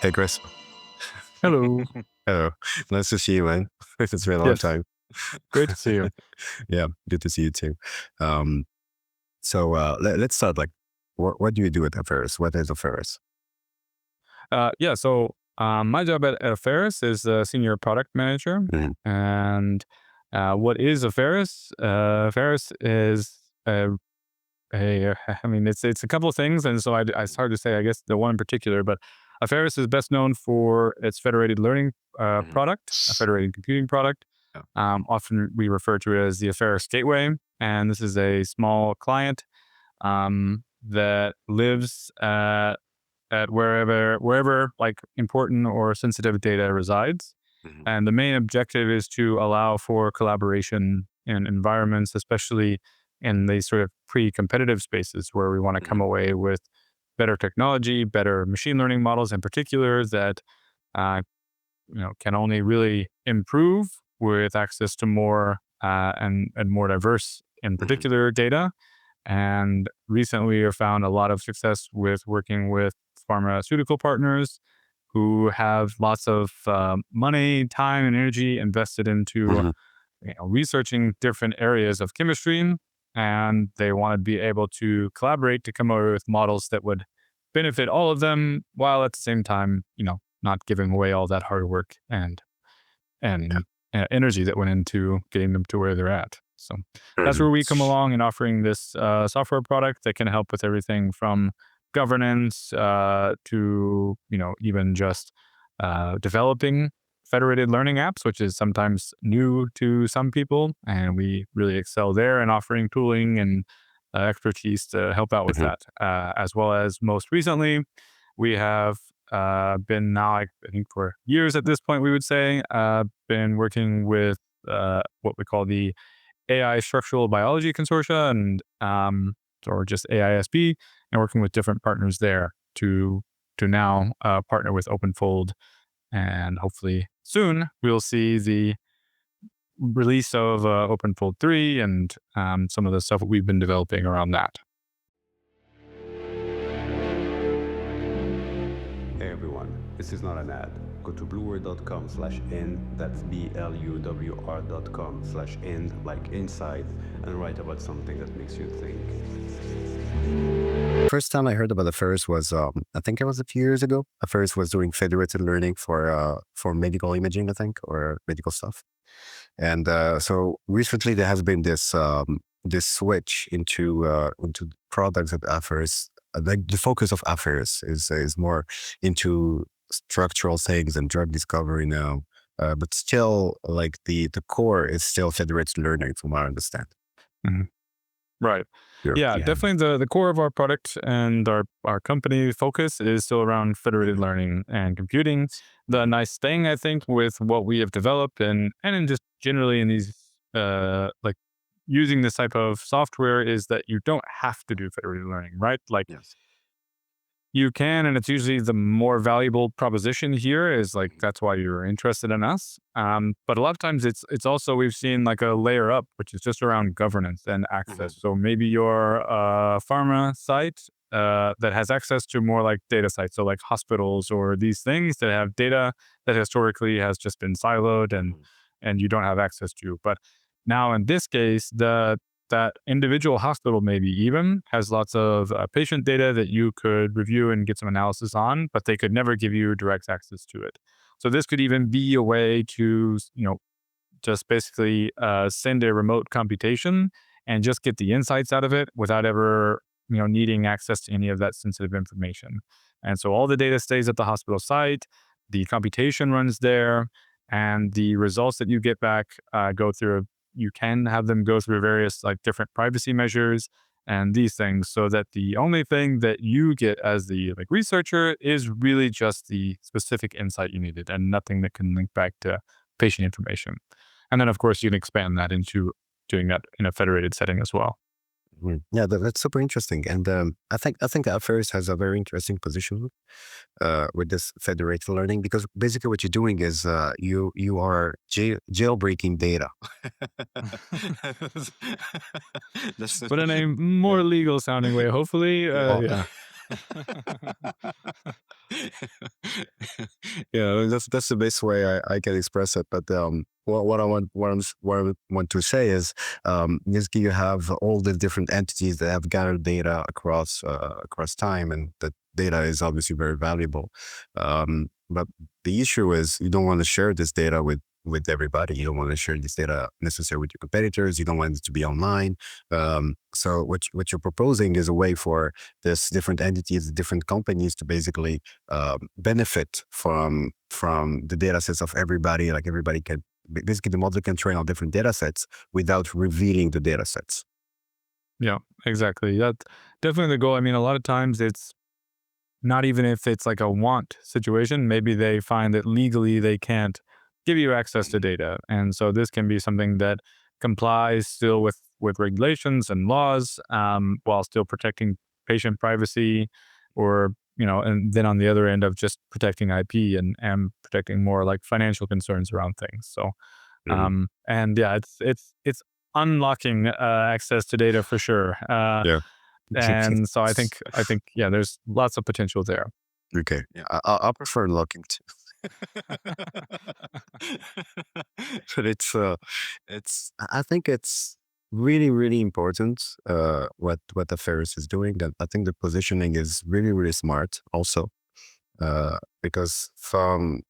Hey, Chris. Hello. Hello. Nice to see you, man. It's been a long Yes, time. great to see you. Yeah, good to see you too. Um, let's start. Like, what do you do at Apheris? What is Apheris? My job at Apheris is senior product manager. Mhm. And what is Apheris? Apheris is I mean, it's a couple of things. And so it's hard to say, I guess, the one in particular, but Apheris is best known for its federated learning Mhm. product, a federated computing product. Yeah. Often we refer to it as the Apheris Gateway. And this is a small client that lives at wherever like important or sensitive data resides. Mhm. And the main objective is to allow for collaboration in environments, especially in these sort of pre-competitive spaces where we want to come Mhm. away with better technology, better machine learning models in particular that uh, can only really improve with access to more and more diverse, in Mhm. particular, data. And recently, we found a lot of success with working with pharmaceutical partners who have lots of money, time, and energy invested into Mhm. researching different areas of chemistry, and they want to be able to collaborate to come up with models that would benefit all of them, while at the same time, not giving away all that hard work Yeah. and energy that went into getting them to where they're at. So that's Mhm. where we come along and offering this software product that can help with everything from governance to even just developing federated learning apps, which is sometimes new to some people, and we really excel there in offering tooling and expertise to help out with Mhm. that. As well as most recently, we have been now, I think, for years at this point, we would say, been working with what we call the AI Structural Biology Consortia, and or just AISB, and working with different partners there to now partner with OpenFold, and hopefully soon we'll see the release of OpenFold 3 and some of the stuff that we've been developing around that. Hey everyone, this is not an ad. Go to blueword.com/in, that's BLUWR.com/in, like inside, and write about something that makes you think. First time I heard about Apheris was, I think it was a few years ago. Apheris was doing federated learning for medical imaging, I think, or medical stuff. And so recently there has been this switch into products at Apheris. Like the focus of Apheris is more into structural things and drug discovery now. But still, like the core is still federated learning, from what I understand. Mhm. Right. Sure. Yeah, Yeah. definitely the core of our product and our company focus is still around federated Mhm. learning and computing. The Mhm. nice thing I think with what we have developed and in just generally in these like using this type of software is that you don't have to do federated learning, right? Like Yes. you can, and it's usually the more valuable proposition here is like Mhm. that's why you're interested in us. But a lot of times it's also we've seen like a layer up, which is just around governance and access. Mhm. So maybe your pharma site that has access to more like data sites, so like hospitals or these things that have data that historically has just been siloed Mhm. and you don't have access to. But now in this case, the that individual hospital maybe even has lots of patient data that you could review and get some analysis on, but they could never give you direct access to it. So this could even be a way to, just basically send a remote computation and just get the insights out of it without ever, needing access to any of that sensitive information. And so all the data stays at the hospital site, the computation runs there, and the results that you get back go through. You can have them go through various like different privacy measures and these things, so that the only thing that you get as the like researcher is really just the specific insight you needed, and nothing that can link back to patient information. And then, of course, you can expand that into doing that in a federated setting as well. Mhm. Yeah, that's super interesting, and I think Apheris has a very interesting position with this federated learning, because basically what you're doing is you are jailbreaking data. That's But in a more legal sounding way, hopefully. yeah. Yeah. Yeah, that's the best way I can express it. But what I want to say is, just you have all the different entities that have gathered data across time, and that data is obviously very valuable. But the issue is you don't want to share this data with everybody. You don't want to share this data necessarily with your competitors. You don't want it to be online. So what you're proposing is a way for this different entities, different companies to basically benefit from the data sets of everybody. Like everybody can basically the model can train on different data sets without revealing the data sets. Yeah, exactly. That's definitely the goal. I mean, a lot of times it's not even if it's like a want situation, maybe they find that legally they can't give you access to data. And so this can be something that complies still with regulations and laws, while still protecting patient privacy, or, and then on the other end of just protecting IP and protecting more like financial concerns around things. So, Mhm. and yeah, it's unlocking access to data for sure. Yeah. And so I think yeah, there's lots of potential there. Okay. Yeah, I prefer looking too. But I think it's really important what the Ferris is doing. That I think the positioning is really smart also, because from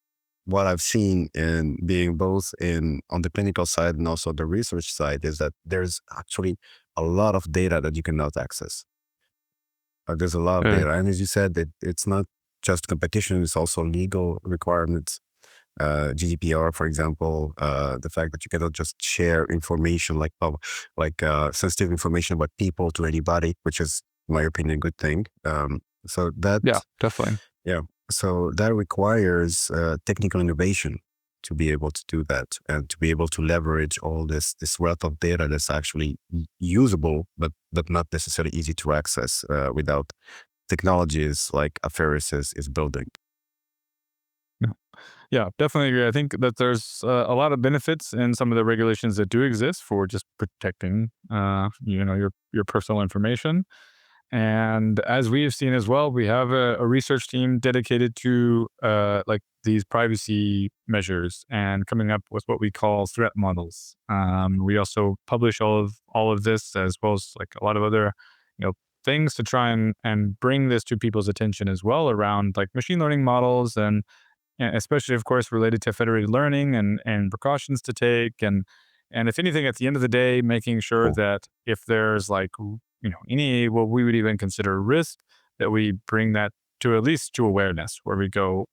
what I've seen in being both in on the clinical side and also the research side is that there's actually a lot of data that you cannot access. There's a lot of Uh, data, and as you said, it's not just competition; it's also legal requirements. GDPR, for example, the fact that you cannot just share information sensitive information about people to anybody, which is, in my opinion, a good thing. So that yeah, definitely. yeah, so that requires technical innovation to be able to do that and to be able to leverage all this wealth of data that's actually usable, but not necessarily easy to access without technologies like Apheris is building. Yeah. Yeah, definitely agree. I think that there's a lot of benefits in some of the regulations that do exist for just protecting, your personal information. And as we have seen as well, we have a research team dedicated to like these privacy measures and coming up with what we call threat models. We also publish all of this as well as like a lot of other, you know, things to try and bring this to people's attention as well around like machine learning models and especially of course related to federated learning and precautions to take and if anything at the end of the day making sure Cool. that if there's like any what we would even consider risk that we bring that to at least to awareness where we go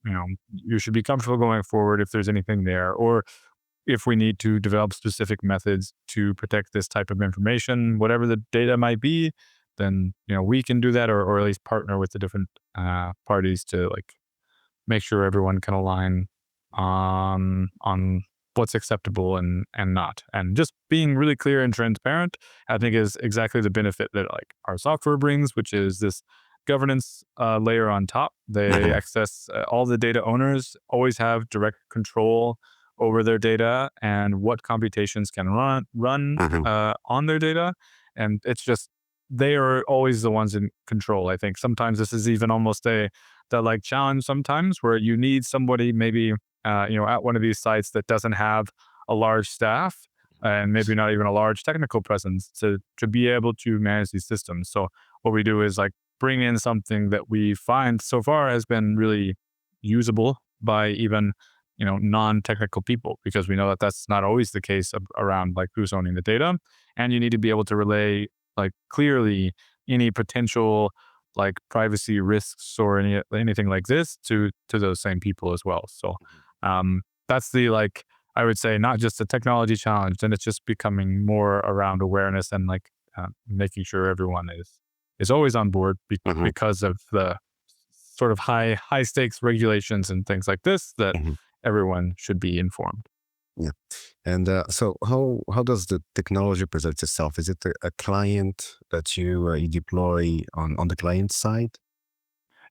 you should be comfortable going forward if there's anything there or if we need to develop specific methods to protect this type of information whatever the data might be then we can do that or at least partner with the different parties to like make sure everyone can align on what's acceptable and not. And just being really clear and transparent, I think is exactly the benefit that like our software brings, which is this governance layer on top. They Mhm, access all the data owners always have direct control over their data and what computations can run mhm, on their data. And it's just they are always the ones in control. I think sometimes this is even almost a the like challenge sometimes where you need somebody maybe at one of these sites that doesn't have a large staff and maybe not even a large technical presence to be able to manage these systems. So what we do is like bring in something that we find so far has been really usable by even non-technical people because we know that that's not always the case around like who's owning the data and you need to be able to relay like clearly any potential like privacy risks or anything like this to those same people as well. So mhm, that's the like I would say not just a technology challenge, and it's just becoming more around awareness and like making sure everyone is always on board mhm, because of the sort of high stakes regulations and things like this that mhm. everyone should be informed. Yeah. And so how does the technology present itself? Is it a client that you deploy on the client side?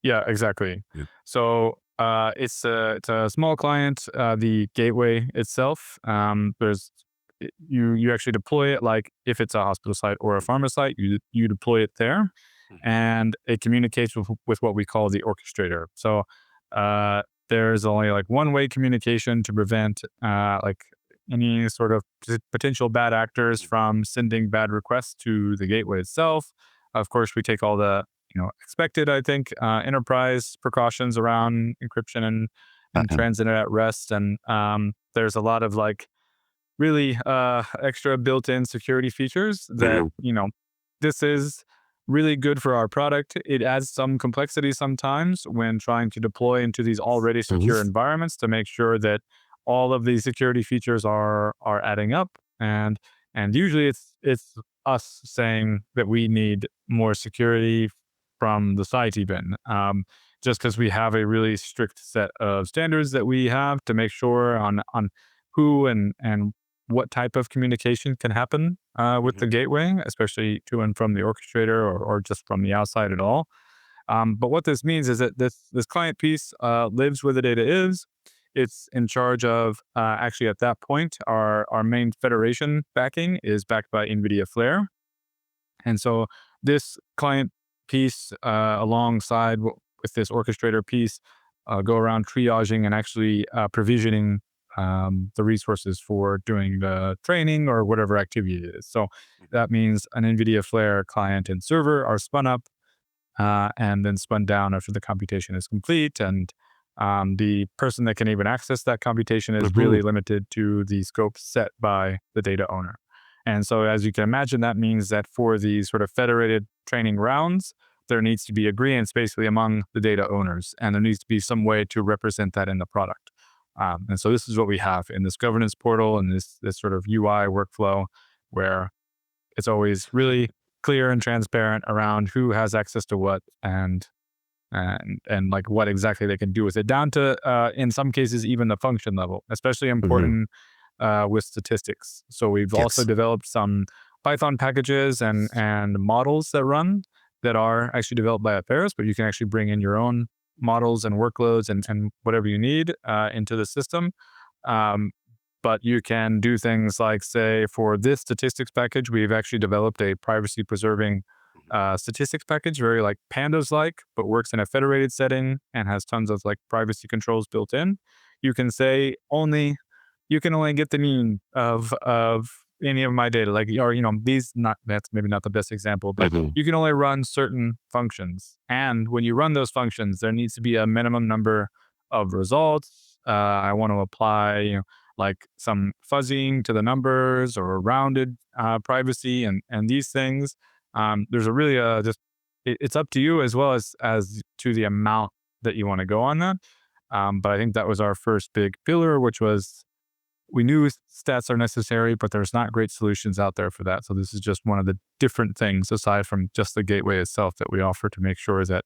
Yeah, exactly. Yeah. So it's a small client. The gateway itself, you actually deploy it like if it's a hospital site or a pharma site, you deploy it there, and it communicates with what we call the orchestrator. So there's only like one-way communication to prevent like any sort of potential bad actors from sending bad requests to the gateway itself. Of course, we take all the expected, I think, enterprise precautions around encryption and Uh-huh. transit at rest, and there's a lot of like really extra built-in security features that Mhm. this is really good for our product. It adds some complexity sometimes when trying to deploy into these already Mhm. secure environments to make sure that all of these security features are adding up, and usually it's us saying that we need more security from the site even, just because we have a really strict set of standards that we have to make sure on who and what type of communication can happen with the Mhm. gateway, especially to and from the orchestrator, or just from the outside at all. But what this means is that this client piece lives where the data is. It's in charge of actually at that point, our main federation backing is backed by NVIDIA Flare. And so this client piece, alongside with this orchestrator piece, go around triaging and actually provisioning the resources for doing the training or whatever activity it is. So that means an NVIDIA Flare client and server are spun up and then spun down after the computation is complete. And the person that can even access that computation is Mhm. really limited to the scope set by the data owner. And so, as you can imagine, that means that for these sort of federated training rounds, there needs to be agreements basically among the data owners, and there needs to be some way to represent that in the product. And so, this is what we have in this governance portal and this sort of UI workflow, where it's always really clear and transparent around who has access to what, and like what exactly they can do with it, down to in some cases even the function level, especially Mhm. important with statistics. So we've also Yes. developed some Python packages and models that run that are actually developed by Apheris, but you can actually bring in your own models and workloads and whatever you need into the system. Um, but you can do things like, say, for this statistics package, we've actually developed a privacy preserving statistics package, very like pandas like, but works in a federated setting and has tons of like privacy controls built in. You can say only you can only get the mean of any of my data, like, or these, not, that's maybe not the best example, but Mhm. you can only run certain functions, and when you run those functions there needs to be a minimum number of results. I want to apply like some fuzzying to the numbers or rounded privacy and these things. There's a really just it's up to you as well as to the amount that you want to go on that. But I think that was our first big pillar, which was we knew stats are necessary, but there's not great solutions out there for that. So this is just one of the different things aside from just the gateway itself that we offer to make sure that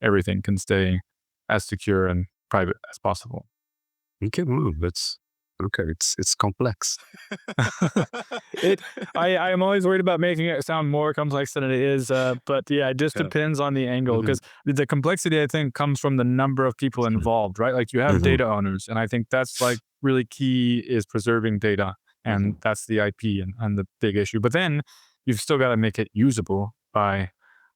everything can stay as secure and private as possible. Okay. That's okay. It's complex. it I am always worried about making it sound more complex than it is, but yeah, it just Yeah. depends on the angle, Mhm. because the complexity I think comes from the number of people Mhm. involved, right? Like you have Mhm. data owners, and I think that's like really key is preserving data, and Mhm. that's the IP and the big issue. But then you've still got to make it usable by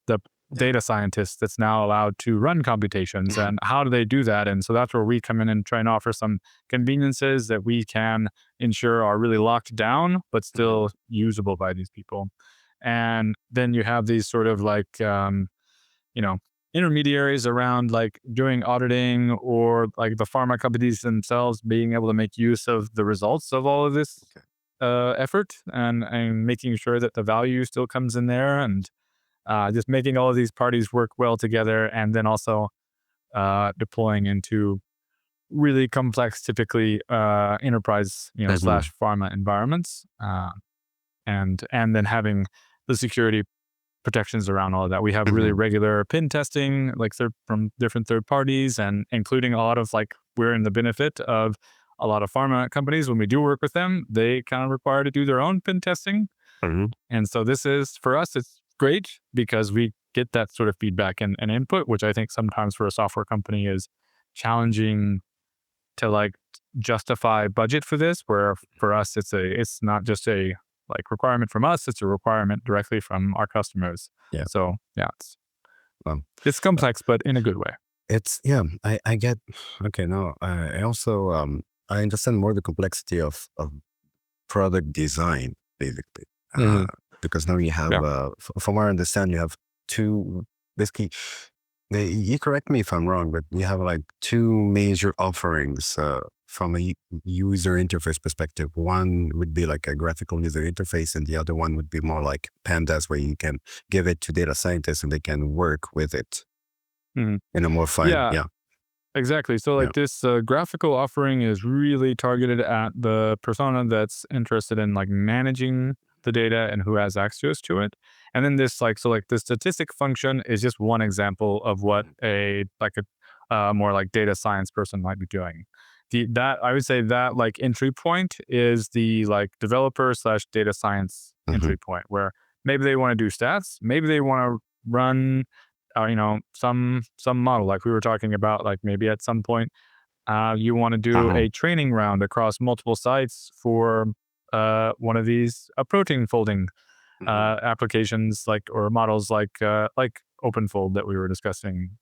the Yeah. data scientists that's now allowed to run computations, Mhm. and how do they do that? And so that's where we come in and try and offer some conveniences that we can ensure are really locked down but Mhm. still usable by these people. And then you have these sort of like you know intermediaries around like doing auditing, or like the pharma companies themselves being able to make use of the results of all of this Okay. effort, and making sure that the value still comes in there, and just making all of these parties work well together, and then also deploying into really complex, typically enterprise, Mhm. slash pharma environments, and then having the security protections around all of that. We have really Mhm. regular pen testing, like from different third parties, and including a lot of like we're in the benefit of a lot of pharma companies when we do work with them. They kind of require to do their own pen testing, Mhm. and so this is for us. It's great because we get that sort of feedback and input, which I think sometimes for a software company is challenging to like justify budget for this, where for us it's not just a like requirement from us, it's a requirement directly from our customers. Yeah. So yeah, It's complex, but in a good way. It's I get okay. No, I also I understand more the complexity of product design basically, Hmm. because now you have Yeah. from what I understand, you have two basically. You correct me if I'm wrong, but you have like two major offerings from a user interface perspective. One would be like a graphical user interface, and the other one would be more like pandas, where you can give it to data scientists and they can work with it Hmm. in a more fine. Yeah. Yeah, Exactly. So, yeah. like this graphical offering is really targeted at the persona that's interested in like managing the data and who has access to it. And then this like the statistic function is just one example of what Mhm. a more like data science person might be doing. That I would say that like entry point is the like developer slash data science Mhm. entry point, where maybe they want to do stats, maybe they want to run some model like we were talking about, like maybe at some point you want to do Uh-huh. a training round across multiple sites for one of these protein folding Mhm. applications, like or models like OpenFold that we were discussing.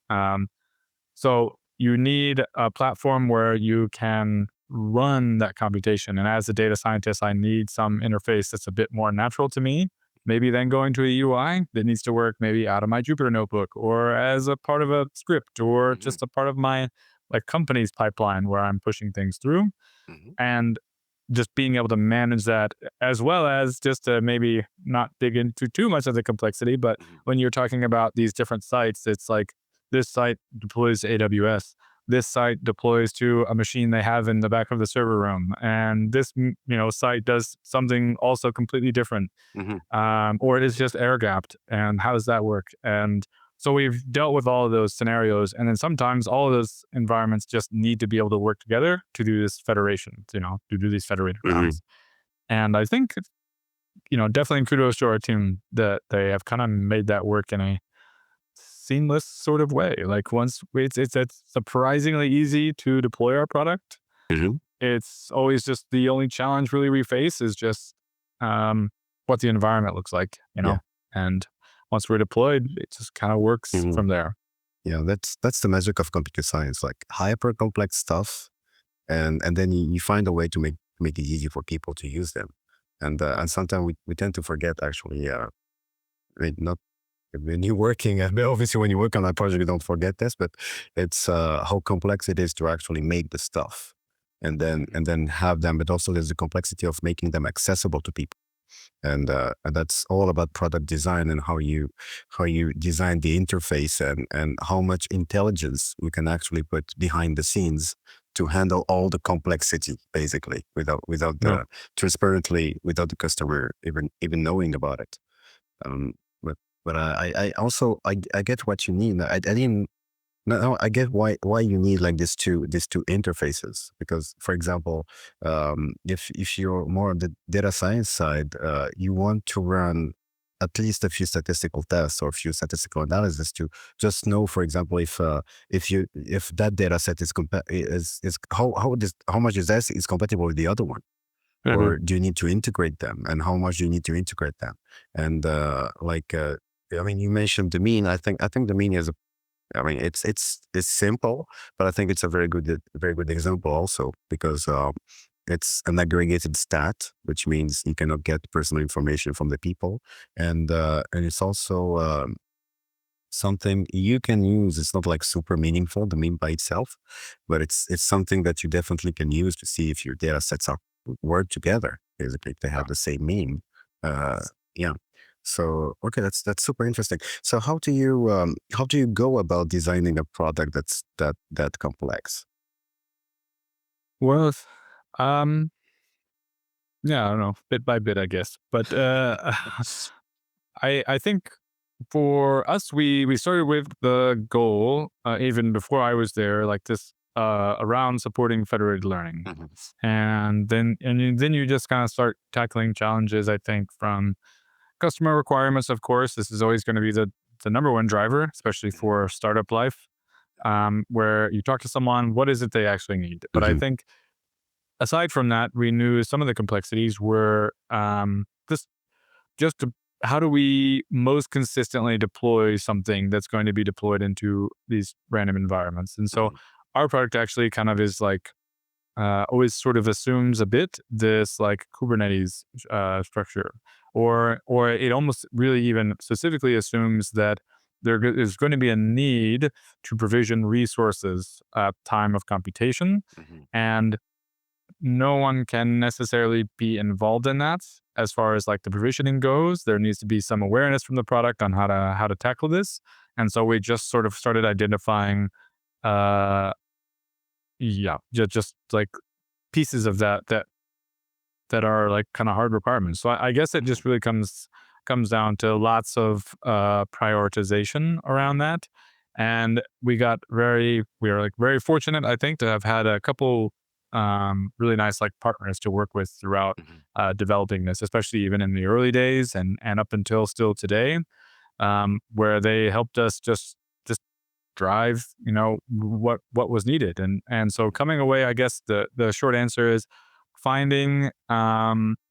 So you need a platform where you can run that computation. And as a data scientist, I need some interface that's a bit more natural to me. Maybe then going to a UI that needs to work maybe out of my Jupyter notebook or as a part of a script or Mhm. just a part of my like company's pipeline where I'm pushing things through. Mhm. And just being able to manage that, as well as just to maybe not dig into too much of the complexity. But Mhm. when you're talking about these different sites, it's like this site deploys to AWS. This site deploys to a machine they have in the back of the server room, and this site does something also completely different, Mhm. or it is just air gapped. And how does that work? And so we've dealt with all of those scenarios, and then sometimes all of those environments just need to be able to work together to do this federation, to do these federated Mhm. rounds. And I think definitely kudos to our team that they have kind of made that work in a seamless sort of way. Like once it's surprisingly easy to deploy our product. Mhm. It's always just the only challenge really we face is just um, what the environment looks like, Yeah. and once we're deployed, it just kind of works Mhm. from there. Yeah, that's the magic of computer science, like hyper complex stuff, and then you find a way to make it easy for people to use them, and sometimes we tend to forget actually. I mean, not when you're working, obviously when you work on that project, you don't forget this, but it's how complex it is to actually make the stuff, and then have them. But also there's the complexity of making them accessible to people. And that's all about product design and how you design the interface and how much intelligence we can actually put behind the scenes to handle all the complexity, basically, without No, the transparently, without the customer even knowing about it. um but I also I get what you mean. I didn't no, no, I get why you need like these two interfaces, because, for example, if you're more on the data science side, you want to run at least a few statistical tests or a few statistical analysis to just know, for example, if that data set is how much is that is compatible with the other one, hmm or do you need to integrate them, and how much do you need to integrate them, and I mean, you mentioned the mean. I think the mean is I mean, it's simple, but I think it's a very good example also, because it's an aggregated stat, which means you cannot get personal information from the people, and it's also something you can use. It's not like super meaningful, the mean by itself, but it's something that you definitely can use to see if your data sets are work together. Basically, if they have the same mean. Uh, yeah. So okay, that's super interesting. So how do you go about designing a product that complex? Well, um, yeah, I don't know, bit by bit, I guess. But I think for us, we started with the goal even before I was there, like this around supporting federated learning, Mhm. and then you just kind of start tackling challenges. I think from customer requirements, of course, this is always going to be the number one driver, especially for startup life, where you talk to someone, what is it they actually need? But I Mhm. think aside from that, we knew some of the complexities were just how do we most consistently deploy something that's going to be deployed into these random environments? And so Mhm. our product actually kind of is like always sort of assumes a bit this like Kubernetes structure, or it almost really even specifically assumes that is going to be a need to provision resources at time of computation, Mhm. and no one can necessarily be involved in that as far as like the provisioning goes. There needs to be some awareness from the product on how to tackle this, and so we just sort of started identifying, uh, yeah, just like pieces of that are like kind of hard requirements. So I guess it Mhm. just really comes down to lots of prioritization around Mhm. that. And we are like very fortunate, I think, to have had a couple really nice like partners to work with throughout Mhm. developing this, especially even in the early days and up until still today, where they helped us just drive, what was needed. And so coming away, I guess the short answer is finding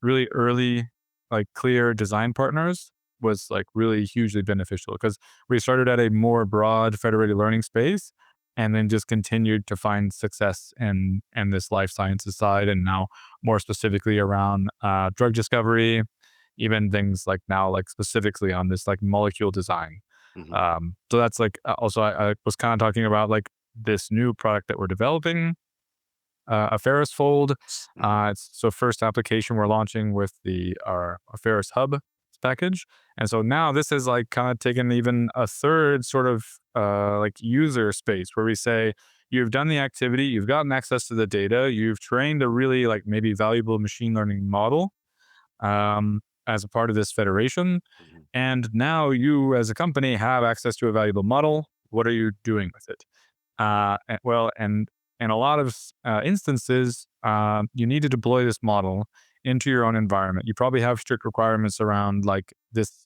really early, like clear design partners was like really hugely beneficial, because we started at a more broad federated learning space and then just continued to find success in this life sciences side, and now more specifically around drug discovery, even things like now like specifically on this like molecule design. Mhm. So that's like also I was kind of talking about like this new product that we're developing, Apheris Fold. Mhm. It's so first application we're launching with our Apheris Hub package, and so now this is like kind of taken even a third sort of like user space where we say you've done the activity, you've gotten access to the data, you've trained a really like maybe valuable machine learning model as a part of this federation. Mhm. And now you, as a company, have access to a valuable model. What are you doing with it? And in a lot of instances, you need to deploy this model into your own environment. You probably have strict requirements around like this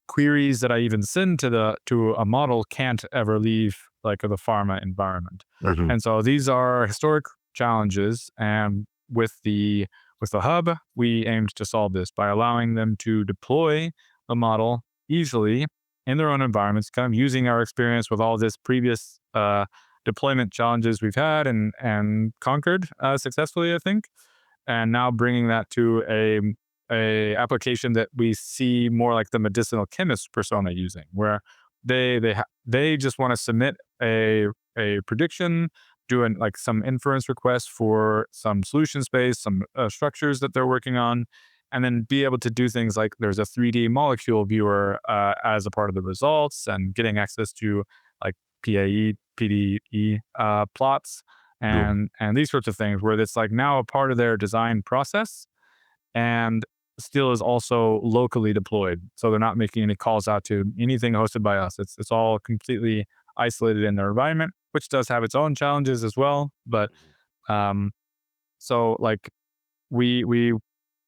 queries that I even send to a model can't ever leave like the pharma environment. Mhm. And so these are historic challenges. And with the hub, we aimed to solve this by allowing them to deploy the model easily in their own environments, kind of using our experience with all this previous deployment challenges we've had and conquered successfully, I think, and now bringing that to a application that we see more like the medicinal chemist persona using, where they just want to submit a prediction, doing like some inference requests for some solution space, some structures that they're working on, and then be able to do things like there's a 3D molecule viewer as a part of the results, and getting access to like PAE, PDE plots, Cool. and these sorts of things, where it's like now a part of their design process and still is also locally deployed. So they're not making any calls out to anything hosted by us. It's all completely isolated in their environment, which does have its own challenges as well. But Mhm. um, so like we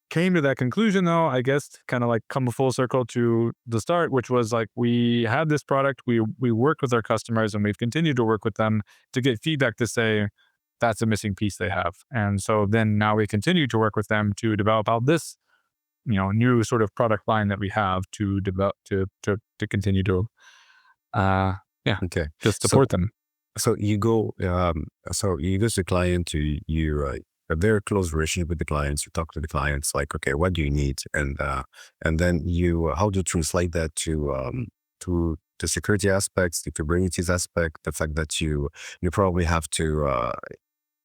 came to that conclusion, though, I guess, kind of like come full circle to the start, which was like we had this product, we worked with our customers, and we've continued to work with them to get feedback to say that's a missing piece they have. And so then now we continue to work with them to develop out this, new sort of product line that we have to develop to continue to uh yeah, Okay. just So support them. so you go to the client, you a very close relationship with the clients. You talk to the clients like, okay, what do you need? And then you how do you translate that to the security aspects, the Kubernetes aspect, the fact that you probably have to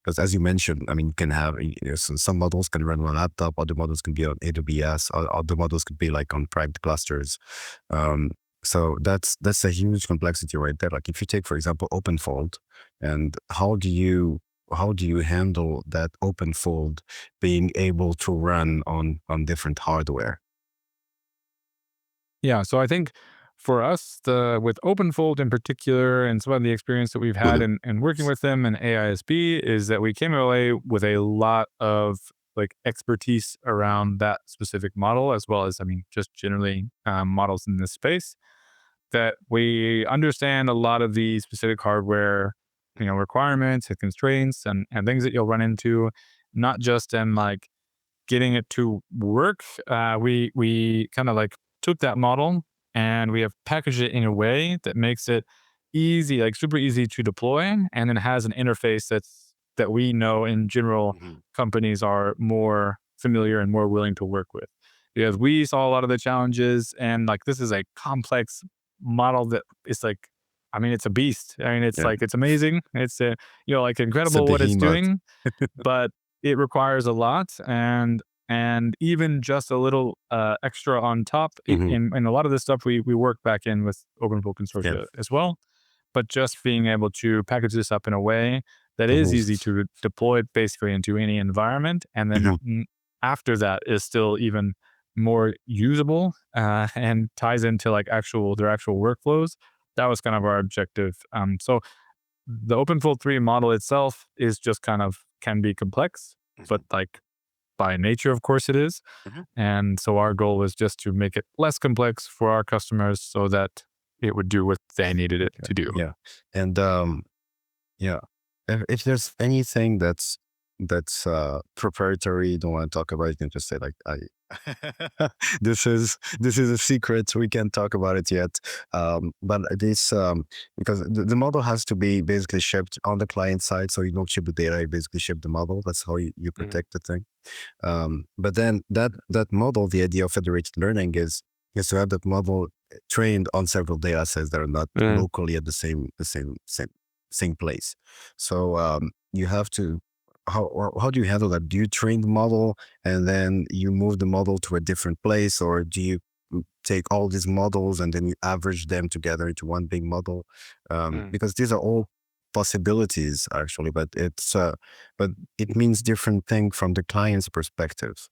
because as you mentioned, I mean, you can have some models can run on a laptop, other models can be on AWS, other models could be like on private clusters. Um, so that's a huge complexity right there. Like if you take, for example, OpenFold, and how do you handle that OpenFold being able to run on different hardware? Yeah, so I think for us, the with OpenFold in particular, and some of the experience that we've had Mhm. in working with them and AISB, is that we came away with a lot of like expertise around that specific model, as well as, I mean, just generally models in this space. That we understand a lot of the specific hardware, requirements and constraints and things that you'll run into, not just in like getting it to work. We kind of like took that model and we have packaged it in a way that makes it easy, like super easy to deploy, and then has an interface that we know in general Mhm. companies are more familiar and more willing to work with. Because we saw a lot of the challenges, and like this is a complex model that is like, I mean, it's a beast. I mean, it's Yeah. like it's amazing. It's like It's a incredible what it's behemoth. doing, but it requires a lot, and even just a little extra on top. Mhm. In a lot of this stuff we work back in with Open Book Yeah. Consortia as well, but just being able to package this up in a way that is Mhm. easy to deploy basically into any environment, and then Mhm. after that is still even more usable and ties into like their actual workflows. That was kind of our objective. So the OpenFold 3 model itself is just kind of can be complex, but Mhm. like by nature, of course, it is. Mhm. And so our goal was just to make it less complex for our customers so that it would do what they needed it Okay. to do. Yeah. And yeah, if there's anything that's proprietary, you don't want to talk about, you can just say like, I this is a secret. We can't talk about it yet. But this because the model has to be basically shipped on the client side, so you don't ship the data, you basically ship the model. That's how you Mhm. protect the thing. But then that model, the idea of federated learning is to have that model trained on several data sets that are not Mm, locally at the same place. So you have to how do you handle that? Do you train the model and then you move the model to a different place, or do you take all these models and then you average them together into one big model? mm. Because these are all possibilities actually, but it means different thing from the client's perspective.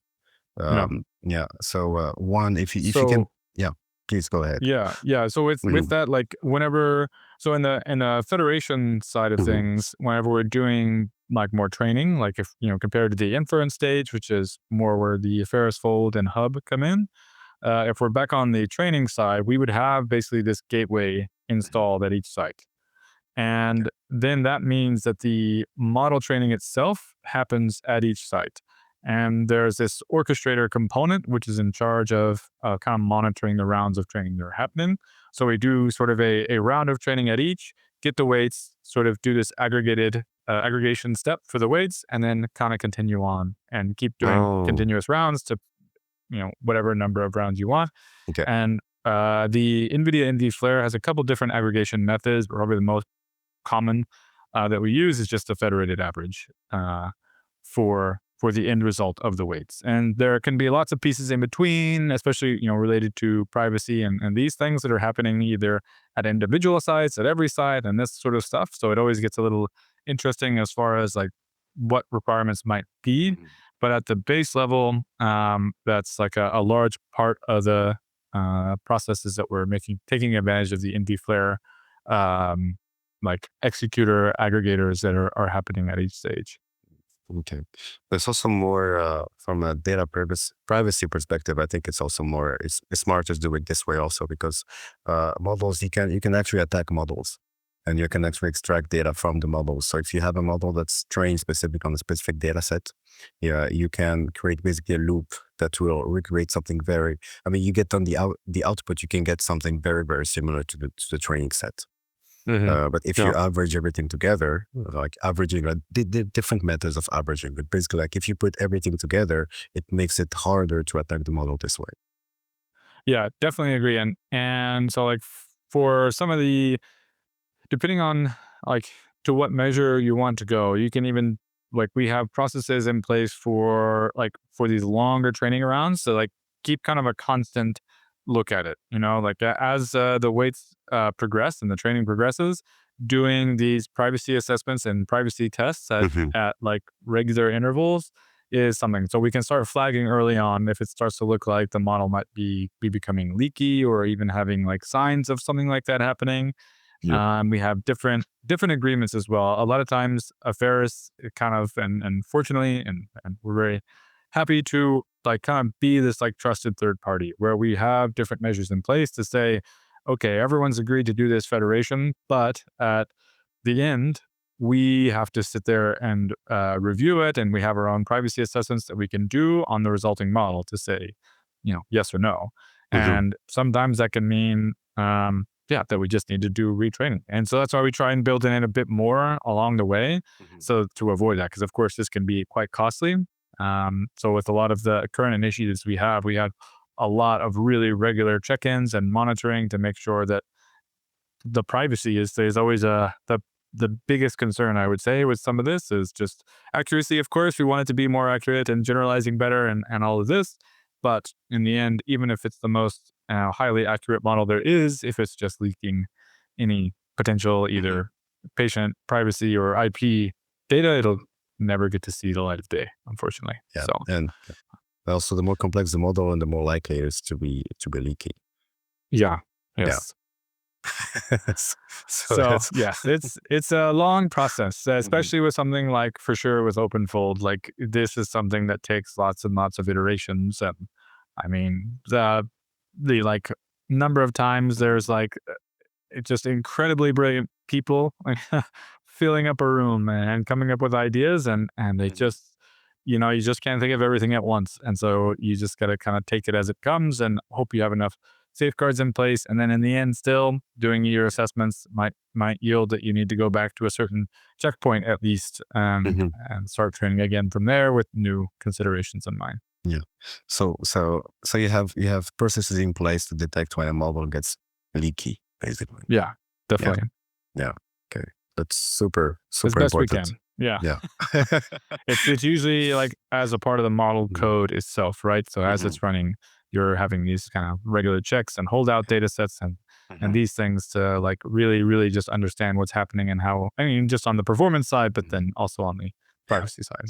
Yeah. Yeah. So one, if you can, So yeah, please go ahead. yeah, yeah. So with Mhm. that, like whenever, so in the federation side of Mhm. things, whenever we're doing like more training, like if compared to the inference stage, which is more where the Apheris fold and hub come in, if we're back on the training side, we would have basically this gateway Mhm. installed at each site. Okay. And then that means that the model training itself happens at each site. And there's this orchestrator component, which is in charge of kind of monitoring the rounds of training that are happening. So we do sort of a round of training at each, get the weights, sort of do this aggregation step for the weights, and then kind of continue on and keep doing Oh, continuous rounds to whatever number of rounds you want. okay. And the NVIDIA NV Flare has a couple different aggregation methods, but probably the most common that we use is just the federated average for the end result of the weights. And there can be lots of pieces in between, especially related to privacy and these things that are happening either at individual sites, at every site, and this sort of stuff. So it always gets a little interesting as far as like what requirements might be. Mhm. But at the base level, that's like a large part of the processes that we're taking advantage of the NV Flare um, like executor aggregators that are happening at each stage. Okay. There's also more from a data privacy perspective. I think it's also more it's smart to do it this way also because models you can actually attack models and you can actually extract data from the models. So if you have a model that's trained specific on a specific data set, yeah, you can create basically a loop that will recreate something very. I mean, you get on the output, you can get something very very similar to the training set. Hmm. But if Yeah. you average everything together, like averaging, the different methods of averaging, but basically, like if you put everything together, it makes it harder to attack the model this way. Yeah, definitely agree. And so like for some of the depending on like to what measure you want to go, you can even like we have processes in place for these longer training rounds. So like keep kind of a constant look at it. Like as the weights progress and the training progresses, doing these privacy assessments and privacy tests at Hmm. at like regular intervals is something. So we can start flagging early on if it starts to look like the model might be becoming leaky or even having like signs of something like that happening. Yeah. We have different agreements as well. A lot of times, Apheris kind of and fortunately, and we're very happy to like kind of be this like trusted third party where we have different measures in place to say, okay, everyone's agreed to do this federation, but at the end, we have to sit there and review it, and we have our own privacy assessments that we can do on the resulting model to say, yes or no. Mhm. And sometimes that can mean, that we just need to do retraining. And so that's why we try and build in it a bit more along the way. Mhm. So to avoid that, because of course this can be quite costly. So with a lot of the current initiatives we have a lot of really regular check-ins and monitoring to make sure that the privacy is always the biggest concern, I would say, with some of this is just accuracy. Of course, we want it to be more accurate and generalizing better and all of this. But in the end, even if it's the most highly accurate model there is, if it's just leaking any potential Mhm. either patient privacy or IP data, it'll never get to see the light of day, unfortunately. Yeah, So, and also the more complex the model, and the more likely it is to be leaky. yeah, Yeah. yes. So So that's yes, it's a long process, Mhm. especially with something like for sure with OpenFold. Like this is something that takes lots and lots of iterations. And I mean the like number of times there's Mhm. like it's just incredibly brilliant people filling up a room and coming up with ideas and they Mhm. just you just can't think of everything at once, and so you just got to kind of take it as it comes and hope you have enough safeguards in place, and then in the end still doing your Yeah. assessments might yield that you need to go back to a certain checkpoint at least, Mhm. and start training again from there with new considerations in mind. Yeah. So you have processes in place to detect when a model gets leaky, basically. Yeah, Yeah. definitely, Yeah. Okay. That's super, as super best we important. can. Yeah. Yeah. It's usually like as a part of the model Mhm. code itself, right? So as Mhm. it's running, you're having these kind of regular checks and holdout data sets and Mhm. these things to like really, really just understand what's happening and how, I mean, just on the performance side, but Mhm. then also on the Yeah. privacy side.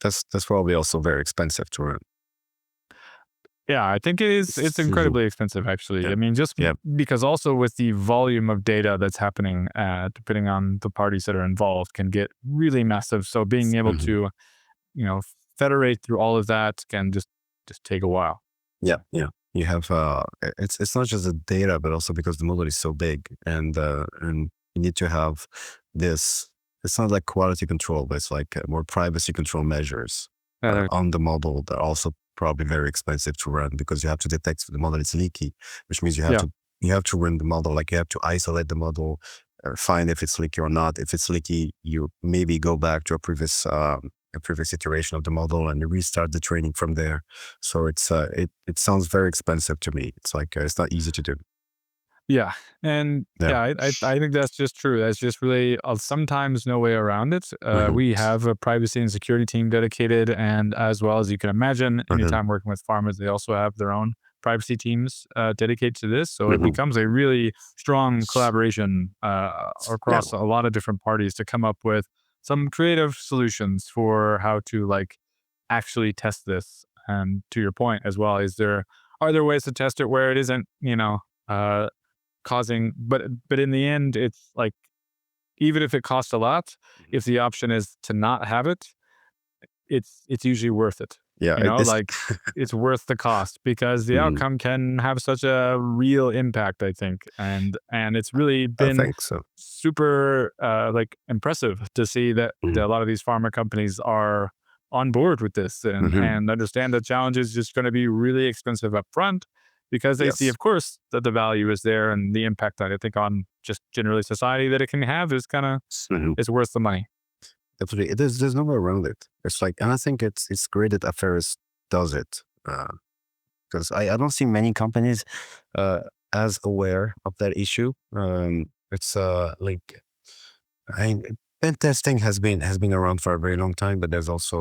That's probably also very expensive to run. Yeah, I think it's Mhm. incredibly expensive actually. Yeah. I mean, just Yeah. because also with the volume of data that's happening, depending on the parties that are involved, can get really massive. So being able Mhm. to you know, federate through all of that can just take a while. Yeah. Yeah. You have it's not just the data, but also because the model is so big, and you need to have this. It's not like quality control, but it's like more privacy control measures Uh, on the model that are also probably very expensive to run, because you have to detect if the model is leaky, which means yeah, you have to run the model, like you have to isolate the model, find if it's leaky or not. If it's leaky, you maybe go back to a previous iteration of the model and restart the training from there. So it sounds very expensive to me. It's like it's not easy to do. yeah, and Yeah. yeah, I think that's just true. That's just really sometimes no way around it. Hmm. We have a privacy and security team dedicated, and as well as you can imagine, Hmm. anytime working with farmers, they also have their own privacy teams dedicated to this. So it Hmm. becomes a really strong collaboration Yeah. across a lot of different parties to come up with some creative solutions for how to like actually test this. And to your point as well, are there ways to test it where it isn't, uh, causing, but in the end, it's like even if it costs a lot, Mhm. if the option is to not have it, it's usually worth it. Yeah. It's. Like it's worth the cost because the Mhm. outcome can have such a real impact, I think. And it's really I been think so. super like impressive to see that Mhm. a lot of these pharma companies are on board with this Hmm. and understand the challenge is just going to be really expensive up front because they see, Yes. of course, that the value is there and the impact that I think on just generally society that it can have is kind of Mhm. is worth the money. Definitely. There's no way around it. It's like, and I think it's great that Apheris does it. Because I don't see many companies uh, as aware of that issue. It's like, I pen testing has been around for a very long time, but there's also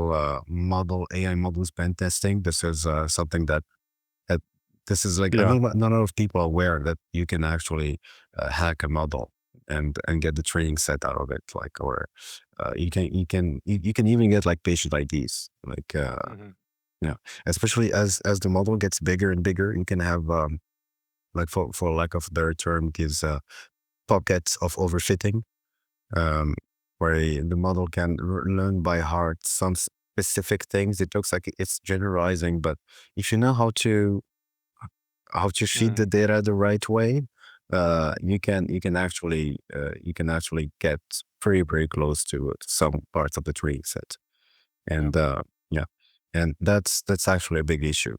model AI models pen testing. This is something that this is like, Yeah. not a lot of people are aware that you can actually hack a model and get the training set out of it. Like, or you can even get like patient IDs. Like, Mhm. yeah, especially as the model gets bigger and bigger, you can have like, for lack of a better term, these pockets of overfitting, um, where the model can learn by heart some specific things. It looks like it's generalizing, but if you know how to feed the Mhm. data the right way, you can actually get very close to some parts of the training set. Yeah. And yeah, and that's actually a big issue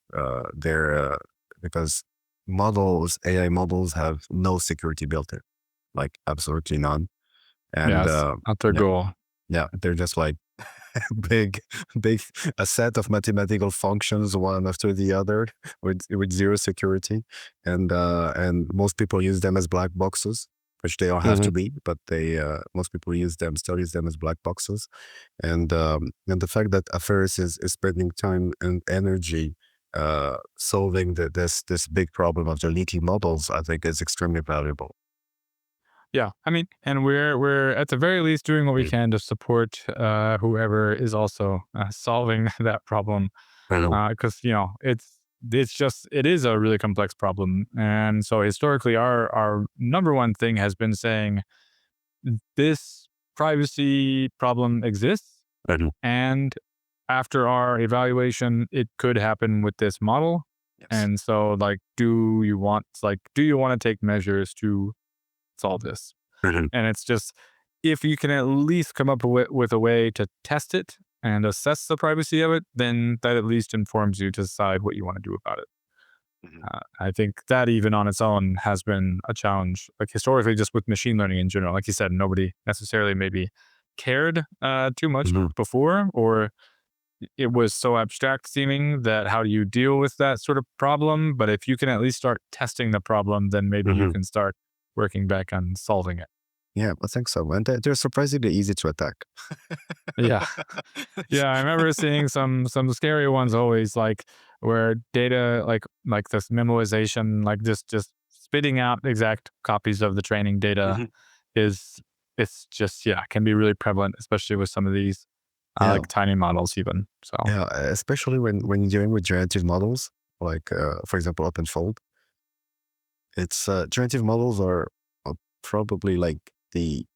there, because AI models have no security built in, like absolutely none. And Yes, not their yeah, goal. yeah, they're just like big, big, a set of mathematical functions, one after the other, with zero security, and most people use them as black boxes, which they don't have to Mhm. be, but they most people still use them as black boxes, and the fact that Apheris is spending time and energy solving this big problem of the leaky models, I think is extremely valuable. Yeah, I mean, and we're at the very least doing what we Mm. can to support whoever is also solving that problem, I know. because it is a really complex problem, and so historically, our number one thing has been saying this privacy problem exists, I know. and after our evaluation, it could happen with this model, Yes. and so do you want to take measures to solve this? Mhm. And it's just if you can at least come up with a way to test it and assess the privacy of it, then that at least informs you to decide what you want to do about it. Mhm. I think that even on its own has been a challenge. Like historically, just with machine learning in general, like you said, nobody necessarily maybe cared too much Mhm. before, or it was so abstract seeming that how do you deal with that sort of problem? But if you can at least start testing the problem, then maybe you Mhm. can start working back on solving it. Yeah, I think so. And they're surprisingly easy to attack. Yeah. Yeah, I remember seeing some scary ones always like where data like this memoization, like just spitting out exact copies of the training data Mhm. is it's just can be really prevalent, especially with some of these Yeah, like tiny models even. So yeah, especially when you're dealing with generative models, like for example, OpenFold. It's generative models are probably like the.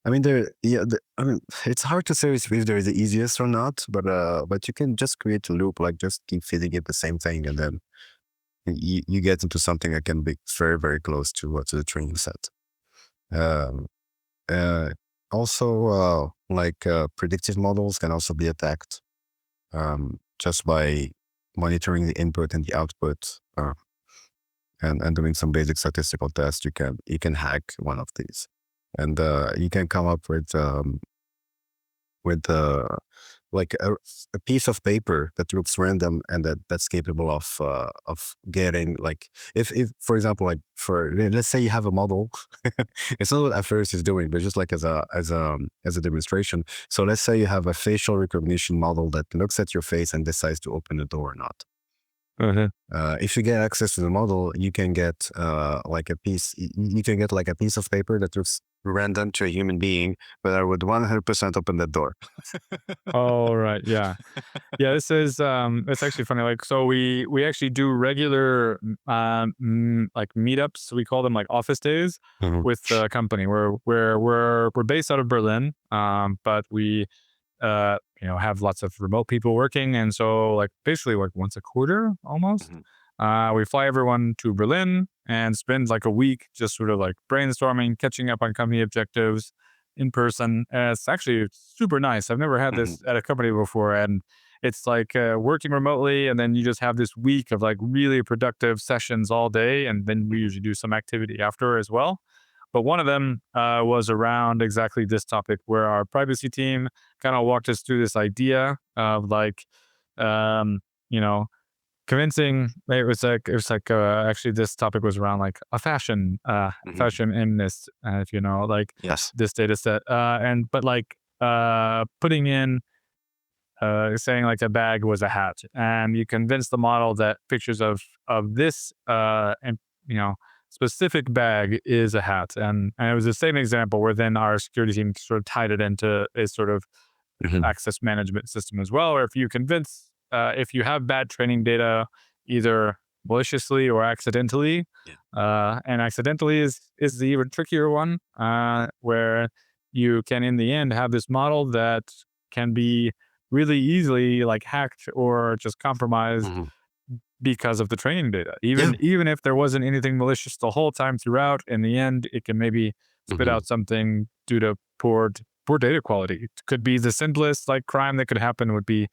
I mean, I mean, it's hard to say if they're the easiest or not, but you can just create a loop, like just keep feeding it the same thing, and then you get into something that can be very, very close to the training set. Um, uh, Also, like predictive models can also be attacked just by monitoring the input and the output, and doing some basic statistical tests. You can hack one of these, and you can come up with like a piece of paper that looks random and that's capable of getting like if for example like for let's say you have a model. It's not what Apheris is doing, but just like as a demonstration. So let's say you have a facial recognition model that looks at your face and decides to open the door or not. Mhm. If you get access to the model, you can get like a piece. You can get like a piece of paper that looks random to a human being, but I would 100% open that door. Oh right, yeah. Yeah, this is it's actually funny. Like so we actually do regular like meetups. We call them like office days Mhm. with the company where we're based out of Berlin. But we have lots of remote people working. And so like basically like once a quarter almost, Mhm. we fly everyone to Berlin and spend like a week just sort of like brainstorming, catching up on company objectives in person. And it's actually super nice. I've never had Mhm. this at a company before. And it's like working remotely, and then you just have this week of like really productive sessions all day. And then we Mhm. usually do some activity after as well. But one of them was around exactly this topic where our privacy team kind of walked us through this idea of like, um, you know, convincing. Actually this topic was around like a Mhm. fashion in this, if you know, like Yes. this data set, and but like putting in saying like a bag was a hat, and you convince the model that pictures of this and you know specific bag is a hat, and it was the same example where then our security team sort of tied it into a sort of Mhm. access management system as well. Or if you convince, if you have bad training data, either maliciously or accidentally, Yeah. and accidentally is the even trickier one, where you can in the end have this model that can be really easily like hacked or just compromised Mhm. because of the training data. Yeah. Even if there wasn't anything malicious the whole time throughout, in the end, it can maybe spit Mhm. out something due to poor data quality. It could be the simplest like crime that could happen would be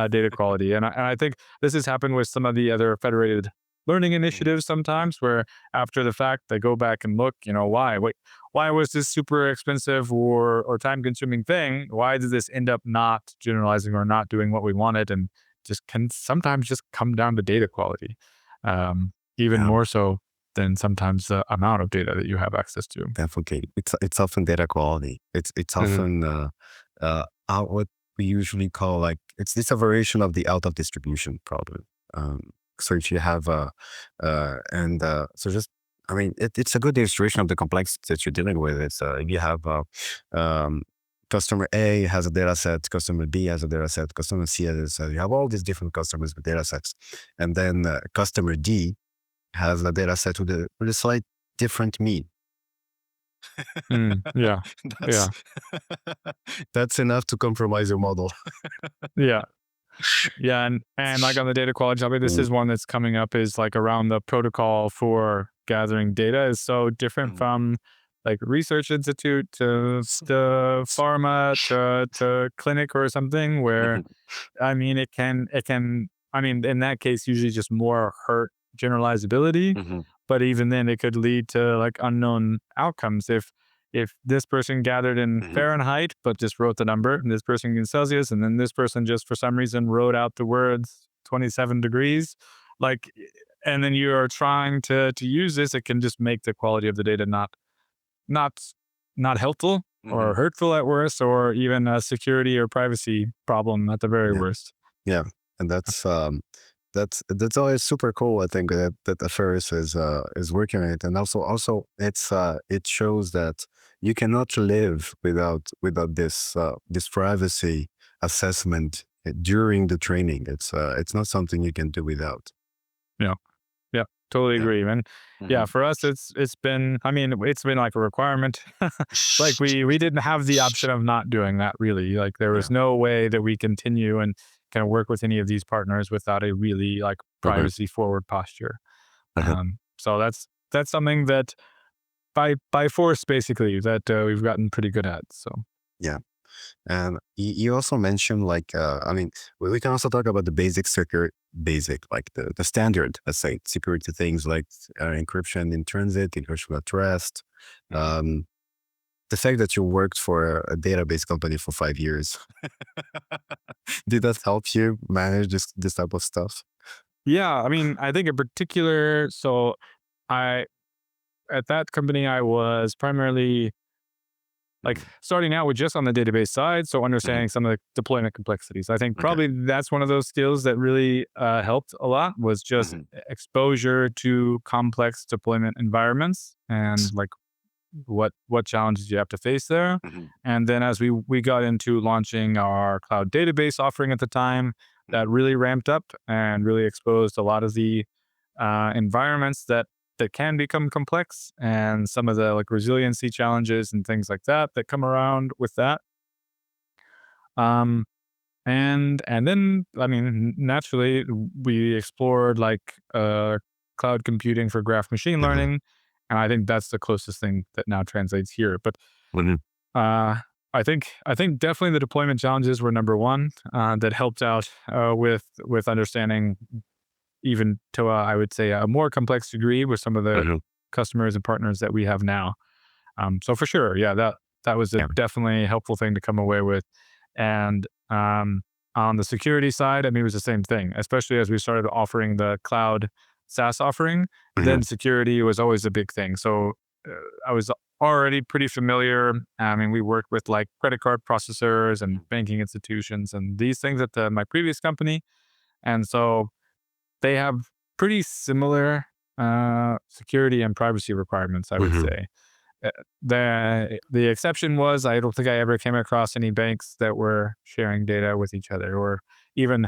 data quality, and I think this has happened with some of the other federated. learning Mhm. initiatives sometimes where after the fact they go back and look, why was this super expensive or time consuming thing? Why did this end up not generalizing or not doing what we wanted? And just can sometimes just come down to data quality, even Yeah, more so than sometimes the amount of data that you have access to. definitely. It's often data quality. It's Mhm. often what we usually call like it's this a variation of the out of distribution problem. Um, so if you have and so just I mean it's a good illustration of the complexity that you're dealing with. It's if you have um, customer A has a data set, customer B has a data set, customer C has a data set. You have all these different customers with data sets, and then customer D has a data set with a slight different mean. Mm, yeah. That's Yeah. that's enough to compromise your model. Yeah. Yeah, and like on the data quality topic, this Mhm, is one that's coming up is like around the protocol for gathering data is so different mhm, from like research institute to pharma to clinic or something where mhm, I mean it can I mean in that case usually just more hurt generalizability, mhm, but even then it could lead to like unknown outcomes if this person gathered in mhm, Fahrenheit but just wrote the number, and this person in Celsius, and then this person just for some reason wrote out the words 27 degrees, like, and then you are trying to use this, it can just make the quality of the data not not helpful or mhm. hurtful at worst, or even a security or privacy problem at the very Yeah, worst. yeah, and that's always super cool. I think that Apheris is working on it, and also it shows that you cannot live without this privacy assessment during the training. It's not something you can do without. Yeah. Yeah, totally Yeah. agree, man. Yeah, Mhm. for us, it's been. I mean, it's been like a requirement. Like we didn't have the option of not doing that. Really, like there was Yeah. no way that we continue and kind of work with any of these partners without a really like Mhm, privacy forward posture. mhm. So that's something that by force basically that we've gotten pretty good at. So Yeah. And you also mentioned like I mean we can also talk about the basic security basic like the standard let's say security things like encryption in transit, encryption at rest. Mhm. Um, the fact that you worked for a database company for 5 years, did that help you manage this type of stuff? yeah, I mean, I think in particular, so I at that company I was primarily like Mhm, starting out with just on the database side, so mhm, understanding some of the deployment complexities. I think okay. probably that's one of those skills that really helped a lot was just Mhm, exposure to complex deployment environments and like what challenges you have to face there. mhm, And then as we got into launching our cloud database offering at the time, that mhm, really ramped up and really exposed a lot of the environments that can become complex and some of the like resiliency challenges and things like that that come around with that. Um, and then I mean naturally we explored like cloud computing for graph machine mhm, learning, and I think that's the closest thing that now translates here. But mhm, uh, I think definitely the deployment challenges were number one that helped out with understanding even to I would say a more complex degree with some of the mhm. customers and partners that we have now. So for sure, yeah, that was a Yeah. definitely helpful thing to come away with. And on the security side, I mean, it was the same thing, especially as we started offering the cloud SaaS offering. Mhm, Then security was always a big thing. So uh, I was already pretty familiar. I mean, we worked with like credit card processors and mhm, banking institutions and these things at my previous company, and so they have pretty similar security and privacy requirements, I would mhm, say. The exception was I don't think I ever came across any banks that were sharing data with each other, or even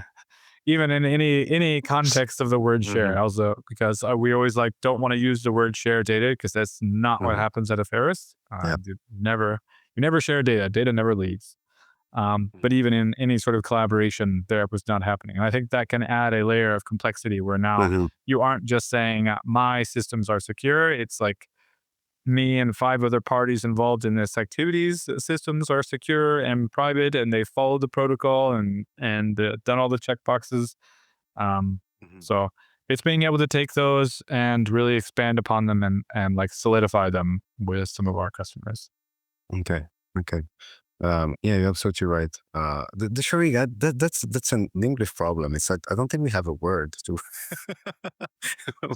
even in any context of the word share. mhm. Also, because we always like don't want to use the word share data because that's not what Mhm. happens at Apheris. Yeah. You never share data. Data never leaves. Mhm, But even in any sort of collaboration, that was not happening. And I think that can add a layer of complexity where now mhm, you aren't just saying my systems are secure. It's like me and five other parties involved in this activities systems are secure and private, and they followed the protocol and done all the check boxes. Um, mhm. so it's being able to take those and really expand upon them and like solidify them with some of our customers. Okay. Okay. Yeah, you're absolutely right. The sharing, that's an English problem. It's like, I don't think we have a word to.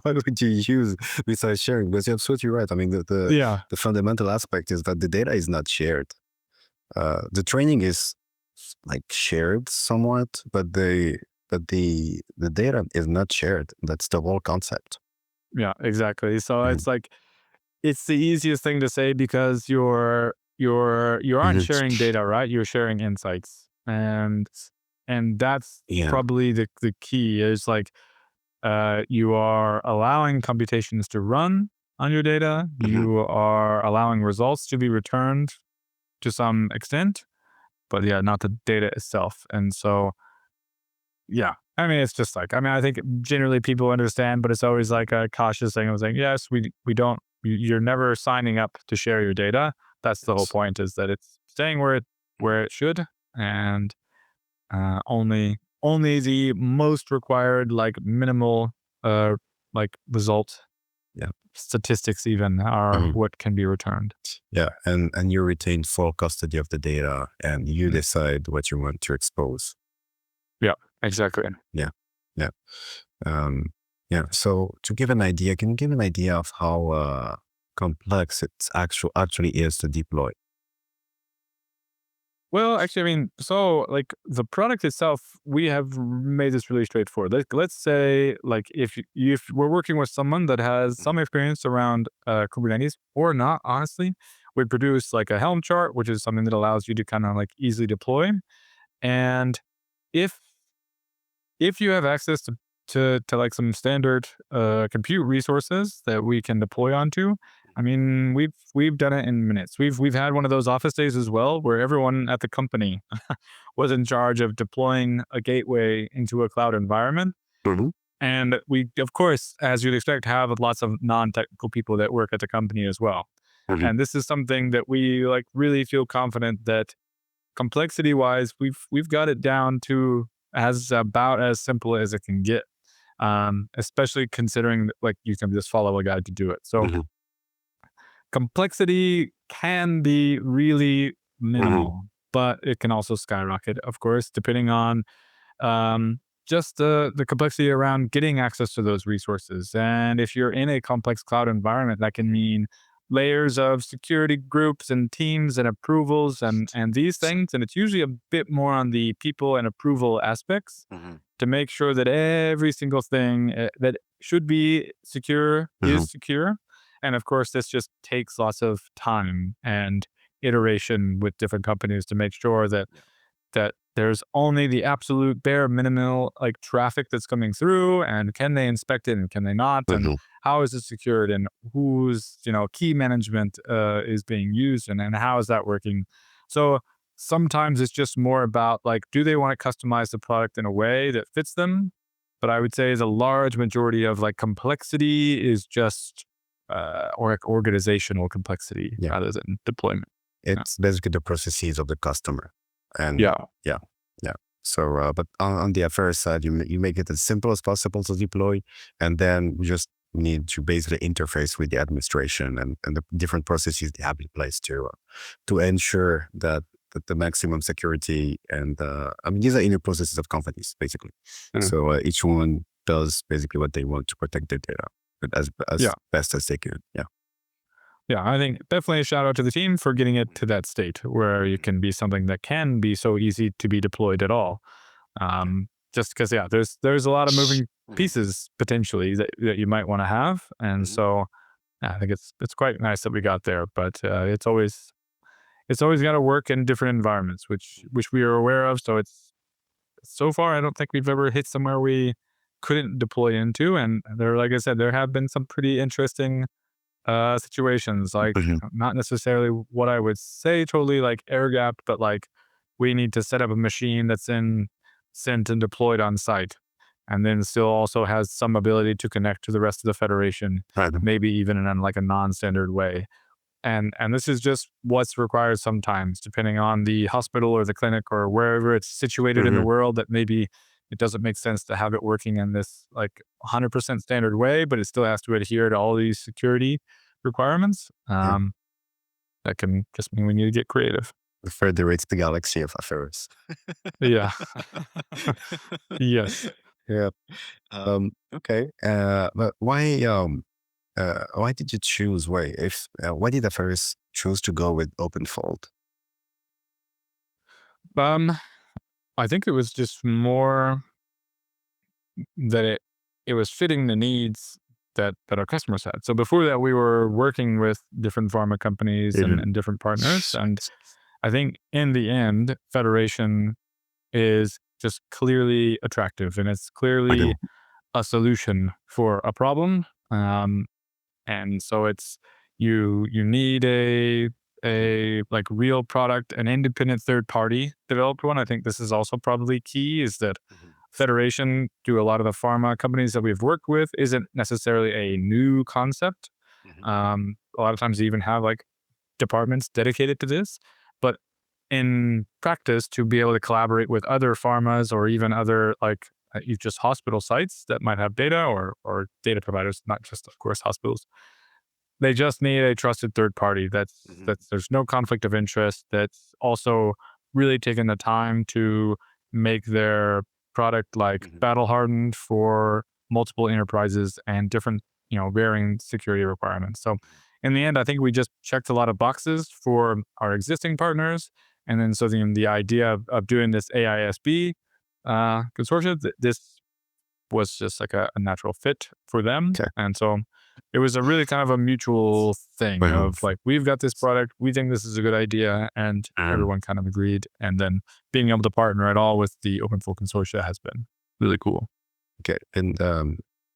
What would you use besides sharing? Because you're absolutely right. I mean, Yeah, the fundamental aspect is that the data is not shared. The training is like shared somewhat, but the data is not shared. That's the whole concept. yeah, exactly. So Mhm. it's like it's the easiest thing to say because you aren't Mhm. sharing data, right? You're sharing insights, and that's Yeah. probably the key is like you are allowing computations to run on your data. Mhm. You are allowing results to be returned to some extent, but yeah, not the data itself. And so, yeah, I mean, it's just like, I mean, I think generally people understand, but it's always like a cautious thing. I was like, yes, we don't, you're never signing up to share your data. That's the whole Yes. point is that it's staying where it should. And only the most required, like minimal, uh, like result Yeah. statistics even are Mhm. what can be returned. Yeah. And you retain full custody of the data, and you Mm. decide what you want to expose. Yeah, exactly. Yeah. Yeah. Um, yeah. So to give an idea, can you give an idea of how complex it actually is to deploy? Well, actually, I mean, so like the product itself, we have made this really straightforward. Let's say, like, if we're working with someone that has some experience around Kubernetes or not, honestly, we produce like a Helm chart, which is something that allows you to kind of like easily deploy. And if if you have access to like some standard compute resources that we can deploy onto, I mean, we've done it in minutes. We've had one of those office days as well, where everyone at the company was in charge of deploying a gateway into a cloud environment. Mhm. And we, of course, as you'd expect, have lots of non-technical people that work at the company as well. Mhm. And this is something that we like really feel confident that complexity wise, we've got it down to as about as simple as it can get. Especially considering that, like you can just follow a guide to do it. So Mhm. complexity can be really Mhm. minimal, but it can also skyrocket, of course, depending on just the complexity around getting access to those resources. And if you're in a complex cloud environment, that can mean layers of security groups and teams and approvals and these things. And it's usually a bit more on the people and approval aspects Mhm. to make sure that every single thing that should be secure Mhm. is secure. And of course, this just takes lots of time and iteration with different companies to make sure that there's only the absolute bare minimal like traffic that's coming through and can they inspect it and can they not and Mhm. how is it secured and whose key management is being used and how is that working. So sometimes it's just more about like do they want to customize the product in a way that fits them, but I would say the large majority of like complexity is just or like organizational complexity Yeah. rather than deployment. Yeah. It's basically the processes of the customer. And Yeah. yeah, yeah. So, but on the Apheris side, you make it as simple as possible to deploy, and then we just need to basically interface with the administration and the different processes they have in place to ensure that the maximum security and I mean these are inner processes of companies basically. Yeah. So each one does basically what they want to protect their data, but Yeah. as best as they can. Yeah. Yeah, I think definitely a shout out to the team for getting it to that state where you can be something that can be so easy to be deployed at all. Just because, yeah, there's a lot of moving Mhm. pieces potentially that you might want to have, and Mhm. so yeah, I think it's quite nice that we got there. But it's always got to work in different environments, which we are aware of. So it's so far I don't think we've ever hit somewhere we couldn't deploy into, and there, like I said, there have been some pretty interesting situations, like Mhm. not necessarily what I would say totally like air gapped, but like we need to set up a machine that's in sent and deployed on site, and then still also has some ability to connect to the rest of the federation, Right. maybe even in like a non-standard way. And this is just what's required sometimes, depending on the hospital or the clinic or wherever it's situated in the Mhm. world. That maybe it doesn't make sense to have it working in this like 100% standard way, but it still has to adhere to all these security requirements. Yeah. That can just mean we need to get creative. The Federated the galaxy of Apheris. Yeah. Yes. Yeah. Okay. But why did you choose? Why did Apheris choose to go with OpenFold? Um, I think it was just more that it was fitting the needs that our customers had. So before that, we were working with different pharma companies Mhm. and different partners, and I think in the end, Federation is just clearly attractive, and it's I do. clearly a solution for a problem. And so it's you need Mhm. a like real product, an independent third party developed one. I think this is also probably key is that Mhm. Federation to a lot of the pharma companies that we've worked with isn't necessarily a new concept. Mhm. A lot of times they even have like departments dedicated to this, but in practice, to be able to collaborate with other pharmas or even other like just hospital sites that might have data or data providers, not just of course hospitals, they just need a trusted third party Mhm. that's there's no conflict of interest, that's also really taken the time to make their product like Mhm. battle hardened for multiple enterprises and different, varying security requirements. So in the end, I think we just checked a lot of boxes for our existing partners. And then so the idea of doing this AISB consortium, this was just like a natural fit for them. Okay. And so it was a really kind of a mutual thing Well, of like, we've got this product, we think this is a good idea, and um, everyone kind of agreed. And then being able to partner at all with the Open Full Consortia has been really cool. okay. And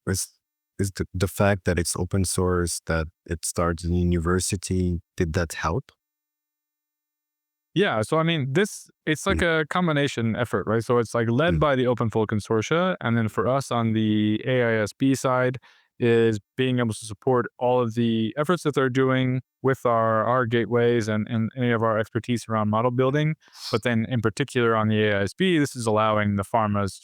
is is the fact that it's open source, that it starts in university, did that help? Yeah, so I mean, it's like Mhm. a combination effort, right? So it's like led Mhm. by the Open Full Consortia, and then for us on the AISB side is being able to support all of the efforts that they're doing with our gateways and any of our expertise around model building. But then in particular on the AISB, this is allowing the pharmas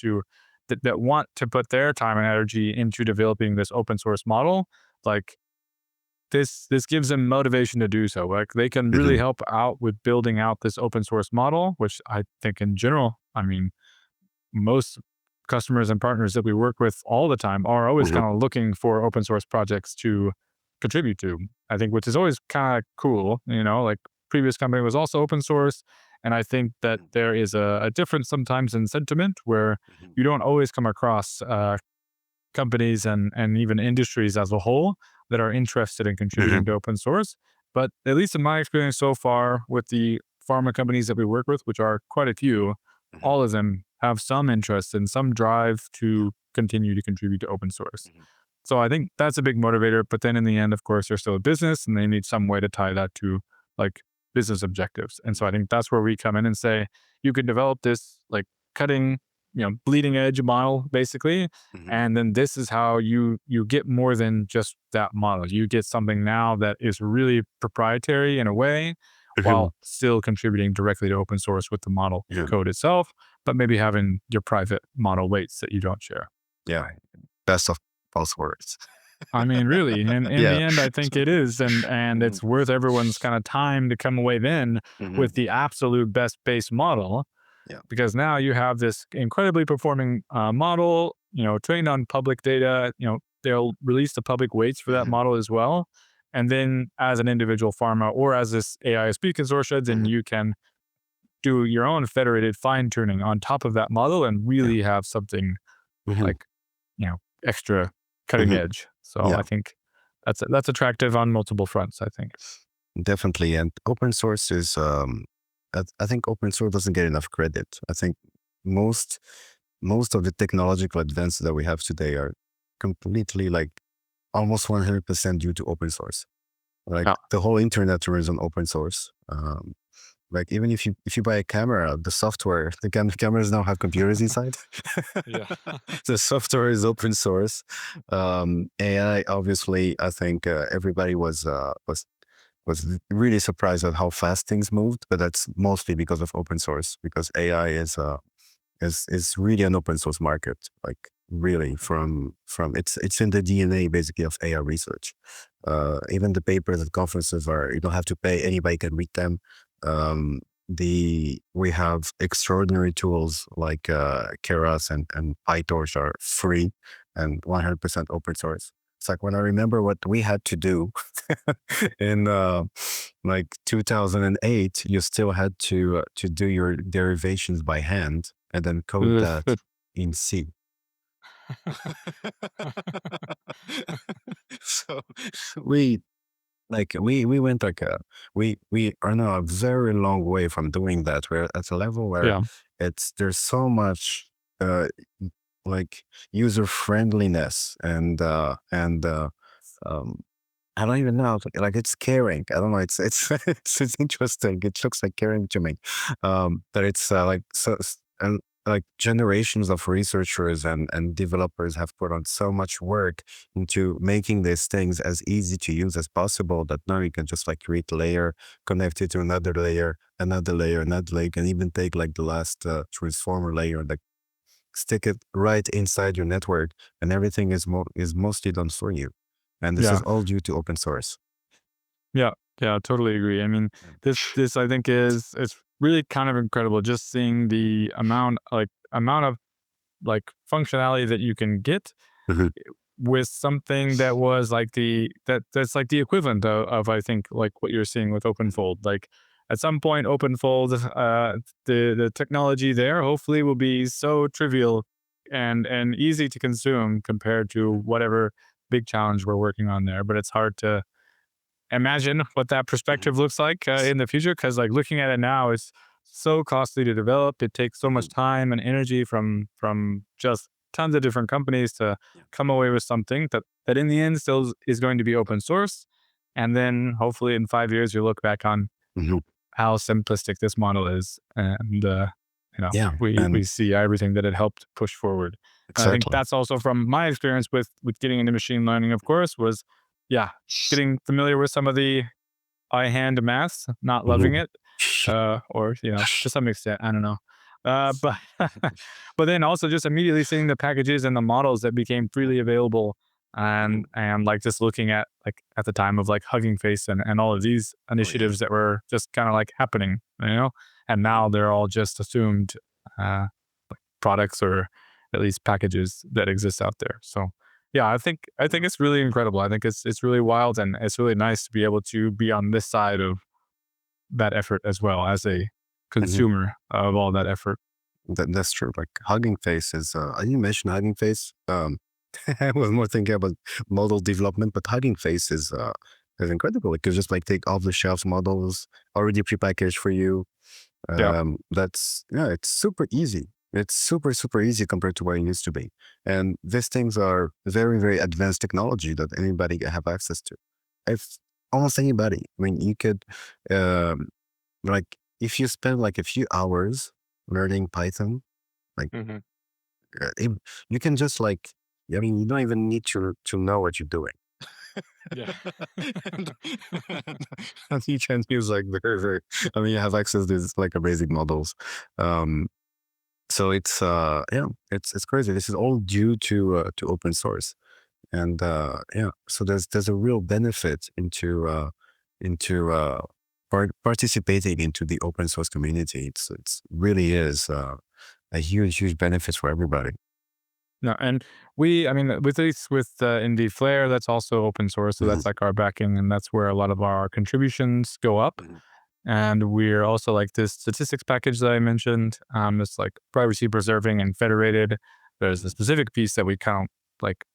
that want to put their time and energy into developing this open source model, like this gives them motivation to do so. Like they can really Mhm. help out with building out this open source model, which I think in general, I mean, most customers and partners that we work with all the time are always Mhm. kind of looking for open source projects to contribute to. I think, which is always kind of cool, like previous company was also open source. And I think that Mhm. there is a difference sometimes in sentiment where Mhm. you don't always come across companies and even industries as a whole that are interested in contributing Mhm. to open source. But at least in my experience so far with the pharma companies that we work with, which are quite a few, Mhm. all of them have some interest and some drive Yeah. to continue to contribute to open source. Mhm. So I think that's a big motivator. But then in the end, of course, they're still a business and they need some way to tie that to like business objectives. And so I Mhm. think that's where we come in and say, you can develop this like cutting, bleeding edge model basically, Mhm. and then this is how you get more than just that model. You get something now that is really proprietary in a way Mhm. while still contributing directly to open source with the model Yeah. code itself, but maybe having your private model weights that you don't share. Yeah. Best of both worlds. I mean, really, and in Yeah. the end, I think it is, and Mhm. it's worth everyone's kind of time to come away then with Mhm. the absolute best base model, Yeah. because now you have this incredibly performing model, trained on public data. They'll release the public weights for that Mhm. model as well. And then as an individual pharma or as this AISP consortia, then Mhm. you can do your own federated fine tuning on top of that model and Yeah. really have something Mhm. like, extra cutting Mhm. edge. So Yeah. I think that's attractive on multiple fronts, I think. Definitely. And open source is, I think open source doesn't get enough credit. I think most, most of the technological advances that we have today are completely like almost 100% due to open source. Like Yeah. the whole internet runs on open source. Like even if you buy a camera, the software, the cameras now have computers inside. Yeah. The software is open source. AI, obviously, I think everybody was really surprised at how fast things moved, but that's mostly because of open source. Because AI is really an open source market. Like really, from it's in the DNA basically of AI research. Even the papers at conferences are, you don't have to pay; anybody can read them. We have extraordinary tools like Keras and PyTorch are free and 100% open source. It's like when I remember what we had to do in like 2008, you still had to do your derivations by hand and then code that in C. So we we went like we are now a very long way from doing that. We're at a level where Yeah. there's so much uh like user friendliness and um I don't even know. Like it's caring. I don't know. It's interesting. It looks like caring to me. But it's like and like generations of researchers and developers have put on so much work into making these things as easy to use as possible that now you can just like create a layer, connect it to another layer, another layer, another layer, and even take like the last transformer layer, like stick it right inside your network, and everything is mostly done for you. And this is Yeah. all due to open source. Yeah. Yeah. Totally agree. I mean, Um, this I think is it's really kind of incredible just seeing the amount of like functionality that you can get mhm, with something that was like that's like the equivalent of I think like what you're seeing with mhm, OpenFold. Like at some point, OpenFold, the technology there hopefully will be so trivial and easy to consume compared to mhm, whatever big challenge we're working on there. But it's hard to imagine what that mhm. perspective looks like in the future because like looking at it now is so costly to develop. It takes so much Mhm. time and energy from just tons of different companies to Yeah. come away with something that in the end still is going to be open source. And then hopefully in 5 years you look back on Mhm. how simplistic this model is, and Yeah, we and see everything that it helped push forward. And I think exactly. that's also from my experience with getting into machine learning, of course, was yeah, getting familiar with some of the eye hand math, not loving Mhm. it, or to some extent, I don't know. But but then also just immediately seeing the packages and the models that became freely available, Mhm. and like just looking at like at the time of like Hugging Face and all of these Oh yeah. initiatives that were just kind of like happening, and Mhm. now they're all just assumed uh, products or at least packages that exist out there. So yeah, I think Yeah. it's really incredible. I think it's really wild and it's really nice to be able to be on this side of that effort as well as a Mhm. consumer of all that effort. That's true. Like Hugging Face is I didn't mention Hugging Face. I was more thinking about model development, but Hugging Face is incredible. It could just like take off the shelf models already prepackaged for you. Yeah. That's yeah, it's super easy. It's super easy compared to what it used to be. And these things are very advanced technology that anybody can have access to. If almost anybody, I mean, you could um, like if you spend like a few hours learning Python, like Hmm. uh, it- you can just like, I mean, you don't even need to know what you're doing. Yeah. and, and you can use like very, I mean, you have access to these like amazing models. Um, so it's yeah, it's crazy. This is all due to open source, and yeah, so there's a real benefit into participating into the open source community. It's really is a huge benefit for everybody. No, and I mean, with this, with Indie Flare, that's also open source. So Mhm, that's like our backing, and that's where a lot of our contributions go up. mhm, And we're also like this statistics package that I mentioned. It's like privacy preserving and federated. There's a mhm, specific piece that we count like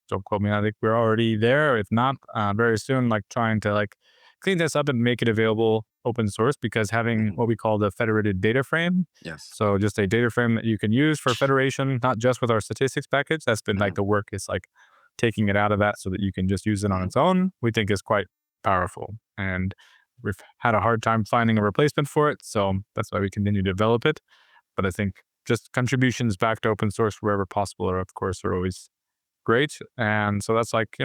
don't quote me. I think we're already there. If not, very soon, like trying to like clean this up and make it available open source because having mhm. what we call the federated data frame. Yes. So just a data frame that you can use for federation, not just with our statistics package. That's been like Mhm, the work is like taking it out of that so that you can just use it on mhm, its own. We think is quite powerful. And we've had a hard time finding a replacement for it. So that's why we continue to develop it. But I think just contributions back to open source wherever possible are, of course, are always great. And so that's like,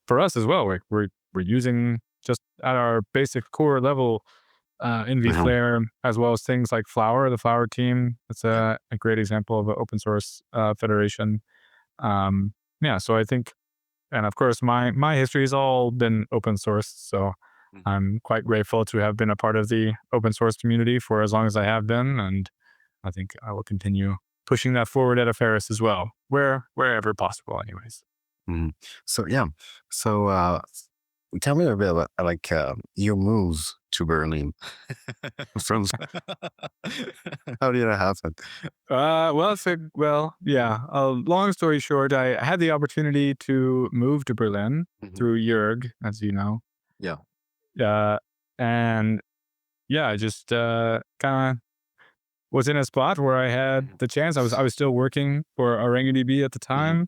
for us as well, we're using just at our basic core level in Uh-huh. vFlare, as well as things like Flower, the Flower team. It's Yeah. a great example of an open source federation. Um, yeah, so I think, and of course, my history has all been open source. So Mhm. I'm quite grateful to have been a part of the open source community for as long as I have been, and I think I will continue pushing that forward at Apheris as well, wherever possible, anyways. Mhm. So yeah. So tell me a bit about like your moves to Berlin. From how did that happen? Yeah. Long story short, I had the opportunity to move to Berlin Hmm. through Jurg, as you know, Yeah. uh, and yeah, I just kind of was in a spot where I had Hmm. the chance. I was still working for OranguDB at the Hmm. time,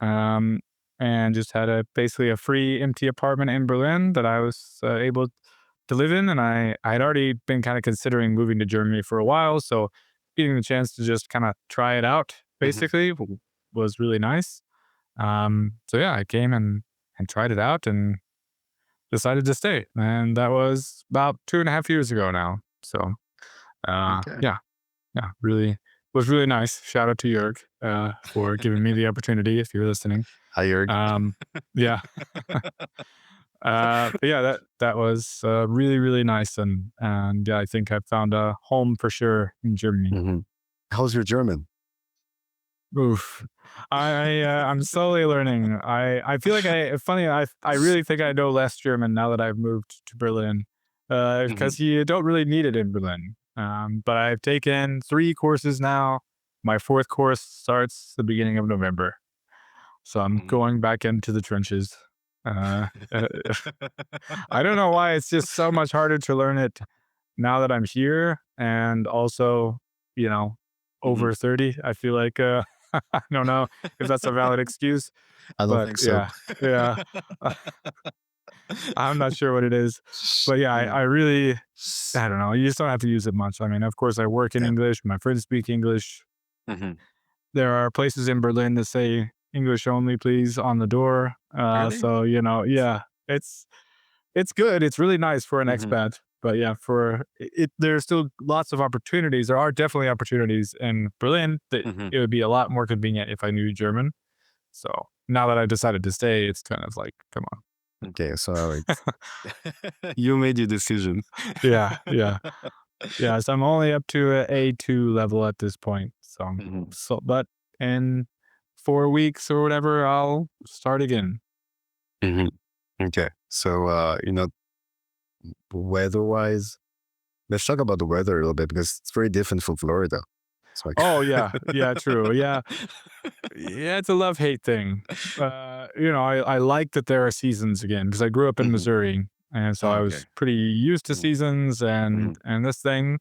um, and just had a basically a free empty apartment in Berlin that I was able to live in. And I had already been kind of considering moving to Germany for a while, so getting the chance to just kind of try it out Hmm. basically was really nice. So yeah, I came and tried it out and decided to stay, and that was about 2.5 years ago now. So Okay. yeah, yeah, really was really nice. Shout out to Jörg for giving me the opportunity. If you're listening, Hi, Jörg. um, yeah, but yeah, that was really nice, and yeah, I think I found a home for sure in Germany. Hmm. How's your German? Oof. I'm slowly learning. I feel like funny. I really think I know less German now that I've moved to Berlin, Hmm. because you don't really need it in Berlin. But I've taken 3 courses now. My 4th course starts the beginning of November, so I'm Hmm. going back into the trenches. Uh, uh, I don't know why it's just so much harder to learn it now that I'm here, and also, you know, Hmm. over 30. I feel like I don't know if that's a valid excuse, I don't but think so. yeah, I'm not sure what it is, but yeah, Yeah. I really, I don't know. You just don't have to use it much. I mean, of course, I work in Yeah. English. My friends speak English. Hmm. There are places in Berlin that say English only, please, on the door. Really? So yeah, it's it's good. It's really nice for an Hmm. expat. But yeah, for it, there's still lots of opportunities. There are definitely opportunities in Berlin that Hmm. it would be a lot more convenient if I knew German. So now that I decided to stay, it's kind of like, come Okay. So on. it's you made your decision. Yeah, yeah, yeah. So I'm only up to a A2 level at this point. Hmm. But in 4 weeks or whatever, I'll start again. Hmm. Okay. So weather-wise, let's talk about the weather a little bit because it's very different from Florida. It's like, Oh yeah, yeah, true. Yeah, yeah, it's a love hate thing. I like that there are seasons again because I grew up in hmm. Missouri, and so I Okay. was pretty used to seasons. Hmm. And this thing,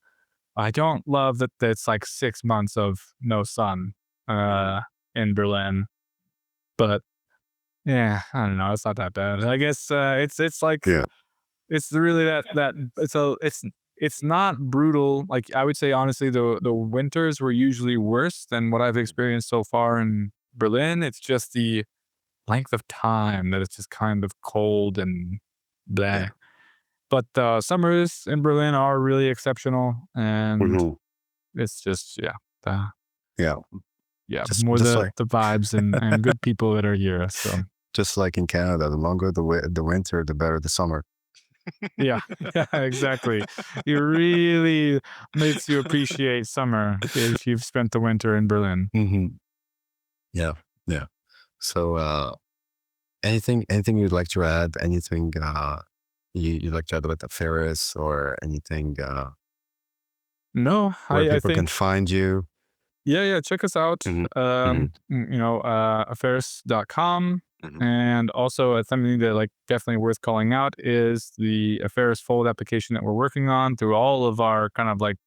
I don't love that. It's like 6 months of no sun Hmm. uh, in Berlin, but yeah, I don't know. It's not that bad. I guess it's like Yeah. it's really that it's not brutal. Like I would say honestly, the winters were usually worse than what I've experienced so far in Berlin. It's just the length of time that it's just kind of cold and Yeah. bleh. But the summers in Berlin are really exceptional, and Hmm. it's just the, Yeah. yeah, Just more just like the vibes and good people that are here. So just like in Canada, the longer the winter, the better the summer. yeah, yeah, exactly. It really makes you appreciate summer if you've spent the winter in Berlin. Hmm. Yeah. Yeah. So anything you'd like to add? Anything you'd like to add about the Ferris or anything No, where I people can think find you? yeah, check us out. Hmm. Hmm. Apheris.com. Hmm. And also something that like definitely worth calling out is the Apheris Fold application that we're working on through all of our kind of like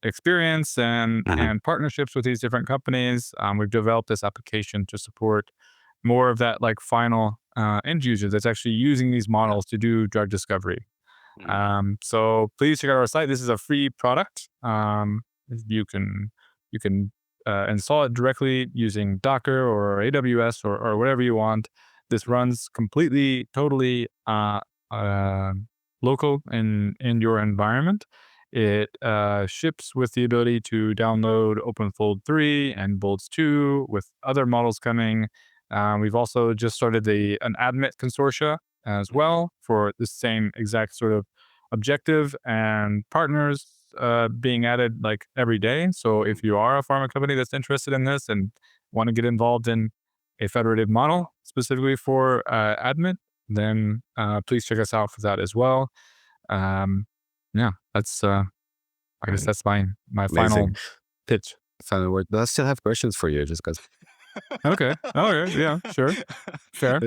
experience Hmm. and partnerships with these different companies. We've developed this application to support more of that like final end user that's actually using these Yeah. models to do drug discovery. Hmm. So please check out our site. This is a free product. You can you can install it directly using Docker or AWS or whatever you want. This Hmm. runs completely, totally local in your environment. It ships with the ability to download OpenFold 3 and Boltz 2 with other models coming. We've also just started an ADMET consortia as Mhm. well for the same exact sort of objective, and partners being added like every day. So Mhm. if you are a pharma company that's interested in this and want to get involved in a federated model specifically for ADMET, then please check us out for that as well. Um, yeah, that's I guess Right. that's my Amazing. final pitch. Final word. But I still have questions for you, just because. Okay. Okay. Yeah. Sure. Fair.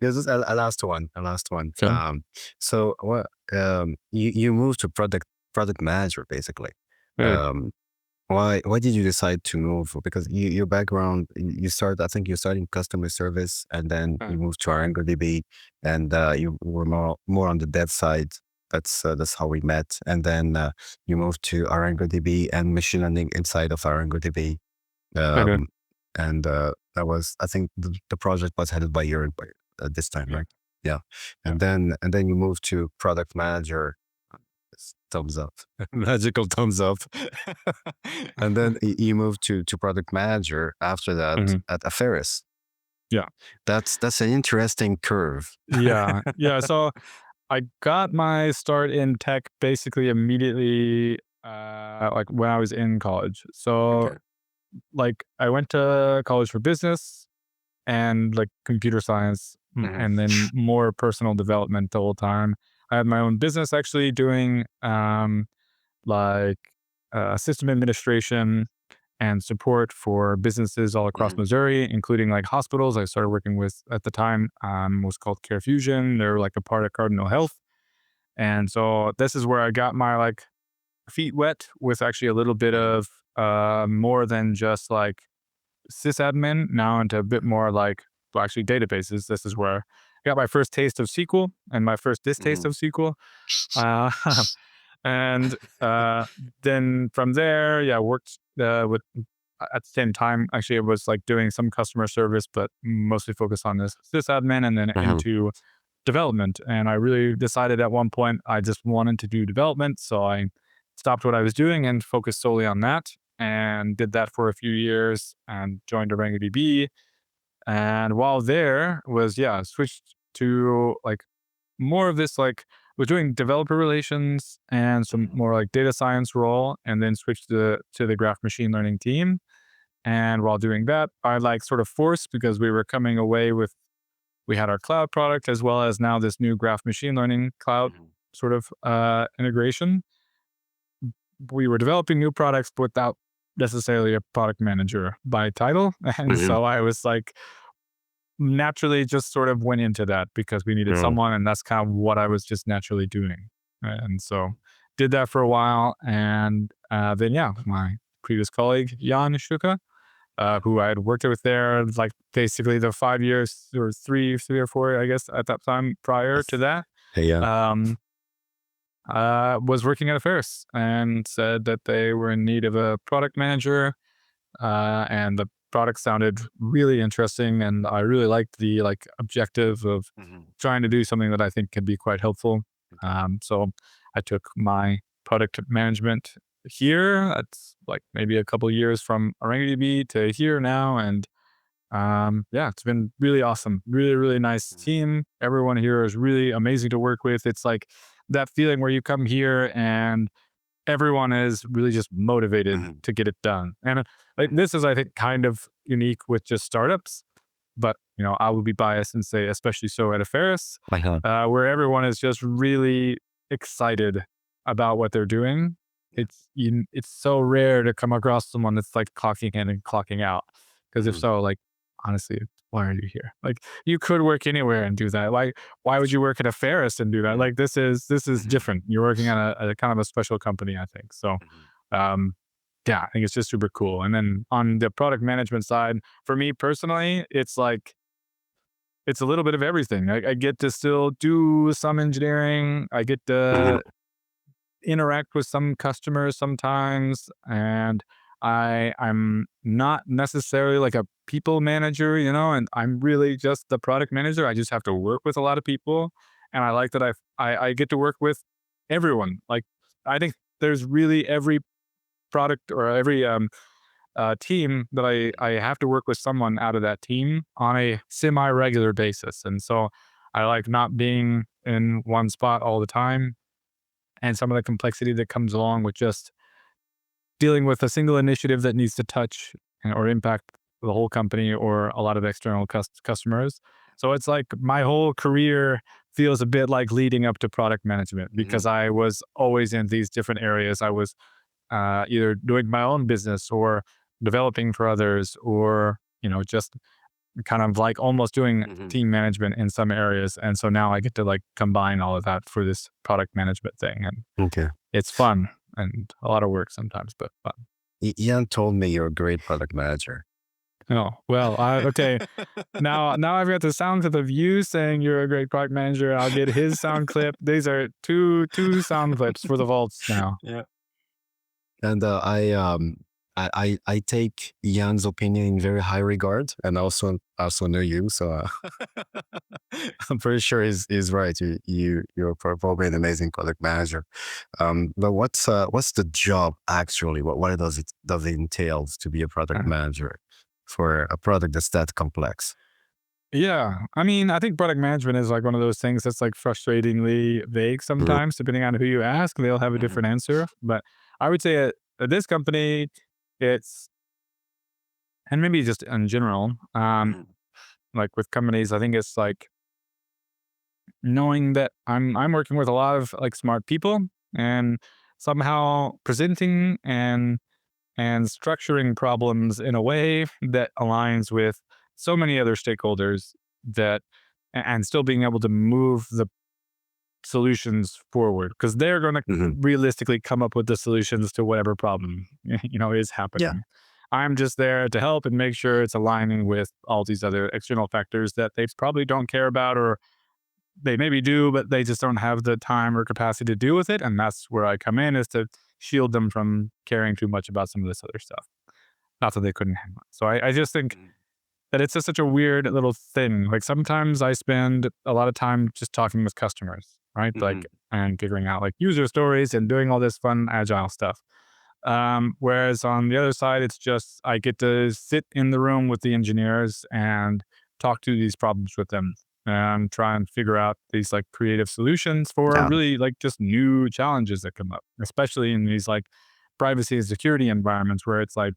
This is a last one. A last one. Fair. So what? You moved to product manager basically. Good. Um, why did you decide to move? Because your background, you started. I think you started in customer service, and then Uh, you moved to ArangoDB, and you were more on the dev side. That's how we met. And then you moved to ArangoDB and machine learning inside of ArangoDB. okay. Um, and that was, I think, the project was headed by your at this time, Yeah. right? Yeah. Yeah. And then you moved to product manager. Thumbs up, magical thumbs up. And then you moved to product manager after that Mhm. at Apheris. Yeah. That's an interesting curve. Yeah. Yeah. So I got my start in tech basically immediately, like when I was in college. So Okay. like I went to college for business and like computer science, Mhm. and then more personal development the whole time. I had my own business actually doing like system administration and support for businesses all across Mhm. Missouri, including like hospitals. I started working with at the time was called Care Fusion. They're like a part of Cardinal Health, and so this is where I got my like feet wet with actually a little bit Mhm. of more than just like sysadmin, now into a bit more like, well, actually databases. This is where I got my first taste of SQL and my first distaste Mhm. of SQL. Uh, and then from there, yeah, worked with at the same time. Actually, it was like doing some customer service, but mostly focused on this sysadmin, and then Mhm. into development. And I really decided at one point I just wanted to do development, so I stopped what I was doing and focused solely on that. And did that for a few years and joined ArangoDB. And while there was, yeah, switched to like more of this like was doing developer relations and some Mhm. more like data science role, and then switched to the graph machine learning team. And while doing that, I like sort of forced, because we were coming away with, we had our cloud product as well as now this new graph machine learning cloud Mhm. sort of integration. We were developing new products without necessarily a product manager by title. And Mhm. so I was like, naturally just sort of went into that because we needed Yeah. someone, and that's kind of what I was just naturally doing. And so did that for a while. And then, yeah, my previous colleague, Jan Shuka, who I had worked with there, like basically the 5 years or three or four, I guess, at that time prior to that, Hey, yeah. um, was working at Apheris and said that they were in need of a product manager, and the product sounded really interesting, and I really liked the like objective of Mhm. trying to do something that I think can be quite helpful. Okay. So I took my product management here. That's like maybe a couple years from ArangoDB to here now, and yeah, it's been really awesome. Really, really nice Mhm. team. Everyone here is really amazing to work with. It's like that feeling where you come here and everyone is really just motivated Mhm. to get it done. And like Mhm. this is, I think, kind of unique with just startups. But you know, I will be biased and say, especially so at Apheris, Uh-huh. where everyone is just really excited about what they're doing. Yeah. It's so rare to come across someone that's like clocking in and clocking out. Because if Mhm. so, like honestly, why are you here? Like you could work anywhere and do that. Like why would you work at Apheris and do that? Yeah. Like this is Mhm. different. You're working at a kind of a special company, I think. So Mhm. um, yeah, I think it's just super cool. And then on the product management side, for me personally, it's like it's a little bit of everything. I get to still do some engineering. I get Mhm. to interact with some customers sometimes, and I'm not necessarily like a people manager, you know, and I'm really just the product manager. I just have to work with a lot of people, and I like that I I get to work with everyone. Like, I think there's really every product or every team that I have to work with someone out of that team on a semi regular basis. And so I like not being in one spot all the time, and some of the complexity that comes along with just dealing with a single initiative that needs to touch or impact the whole company or a lot of external customers. So it's like my whole career feels a bit like leading up to product management, because Mhm. I was always in these different areas. I was either doing my own business or developing for others, or just kind of like almost doing Mhm. team management in some areas. And so now I get to like combine all of that for this product management thing, and Okay. it's fun and a lot of work sometimes, but fun. Ian told me you're a great product manager. Oh, well, okay. Now I've got the sound clip of you saying you're a great product manager. I'll get his sound clip. These are two sound clips for the vaults now. Yeah. And I take Ian's opinion in very high regard, and also know you, so I'm pretty sure he's right. You're probably an amazing product manager. But what's the job actually? What does it entail to be a product manager for a product that's that complex? Yeah. I mean, I think product management is like one of those things that's like frustratingly vague Mhm. sometimes, depending on who you ask, they'll have a Mhm. different answer. But I would say at this company, it's, and maybe just in general, Mhm. like with companies, I think it's like knowing that I'm working with a lot of like smart people, and somehow presenting and structuring problems in a way that aligns with so many other stakeholders, that and still being able to move the solutions forward, because they're going to Mhm. realistically come up with the solutions to whatever problem is Yeah. happening. I'm just there to help and make sure it's aligning with all these other external factors that they probably don't care about, or they maybe do, but they just don't have the time or capacity to deal with it. And that's where I come in, is to shield them from caring too much about some of this other stuff. Not that they couldn't handle it. So I just think Mhm. that it's just such a weird little thing. Like sometimes I spend a lot of time just talking with customers, right? Like, Mhm. and figuring out like user stories and doing all this fun agile stuff. Whereas on the other side, it's just I get to sit in the room with the engineers and talk to these problems with them and try and figure out these like creative solutions for Yeah. really like just new challenges that come up, especially in these like privacy and security environments where it's like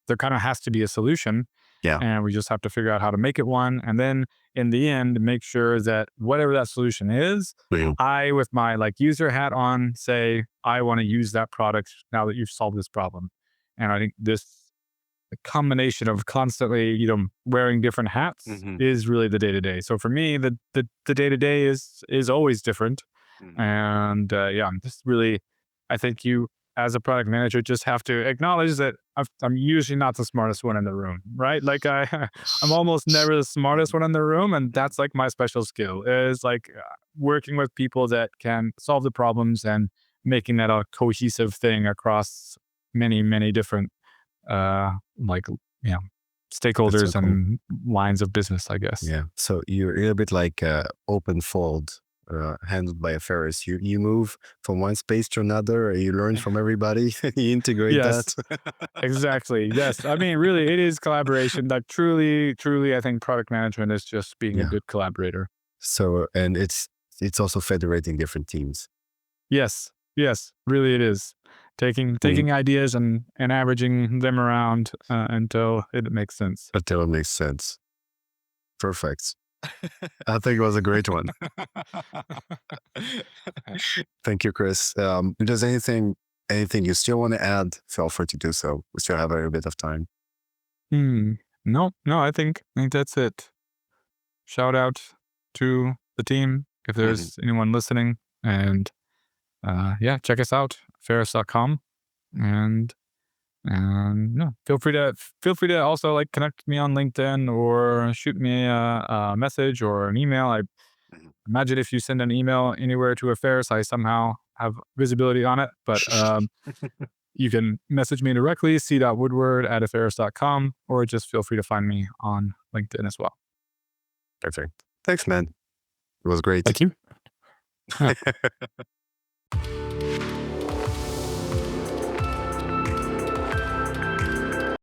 there kind of has to be a solution, Yeah. and we just have to figure out how to make it one. And then in the end, make sure that whatever that solution is, Mhm. I, with my like user hat on, say, I want to use that product now that you've solved this problem. And I think this combination of constantly, wearing different hats Mhm. is really the day to day. So for me, the day to day is always different. Mhm. And yeah, I'm just really, I think you, as a product manager, just have to acknowledge that I'm usually not the smartest one in the room, right? Like I'm almost never the smartest Mhm. one in the room, and Mhm. that's like my special skill is like working with people that can solve the problems and making that a cohesive thing across many different like yeah That's so stakeholders cool. and lines of business, I guess. Yeah. So you're a bit like open fold, handled by Apheris. You move from one space to another, you learn from everybody, you integrate Yes, that. exactly. Yes. I mean, really, it is collaboration. Like, truly, I think product management is just being a Yeah. good collaborator. So and it's also federating different teams. Yes. Yes. Really, it is Mhm. taking ideas and averaging them around until it makes sense. Until it makes sense. Perfect. I think it was a great one. Thank you, Chris. If there's anything you still want to add, feel free to do so. We still have a little bit of time. Hmm. No, no, I think that's it. Shout out to the team if Mhm. there's anyone listening, and yeah, check us out, ferris.com. And no, feel free to also like connect me on LinkedIn or shoot me a message or an email. I Mhm. imagine if you send an email anywhere to Affairs, I somehow have visibility on it. But you can message me directly, c.woodward@affairs.com, or just feel free to find me on LinkedIn as well. Perfect. Thanks, man. It was great. Thank you. Huh.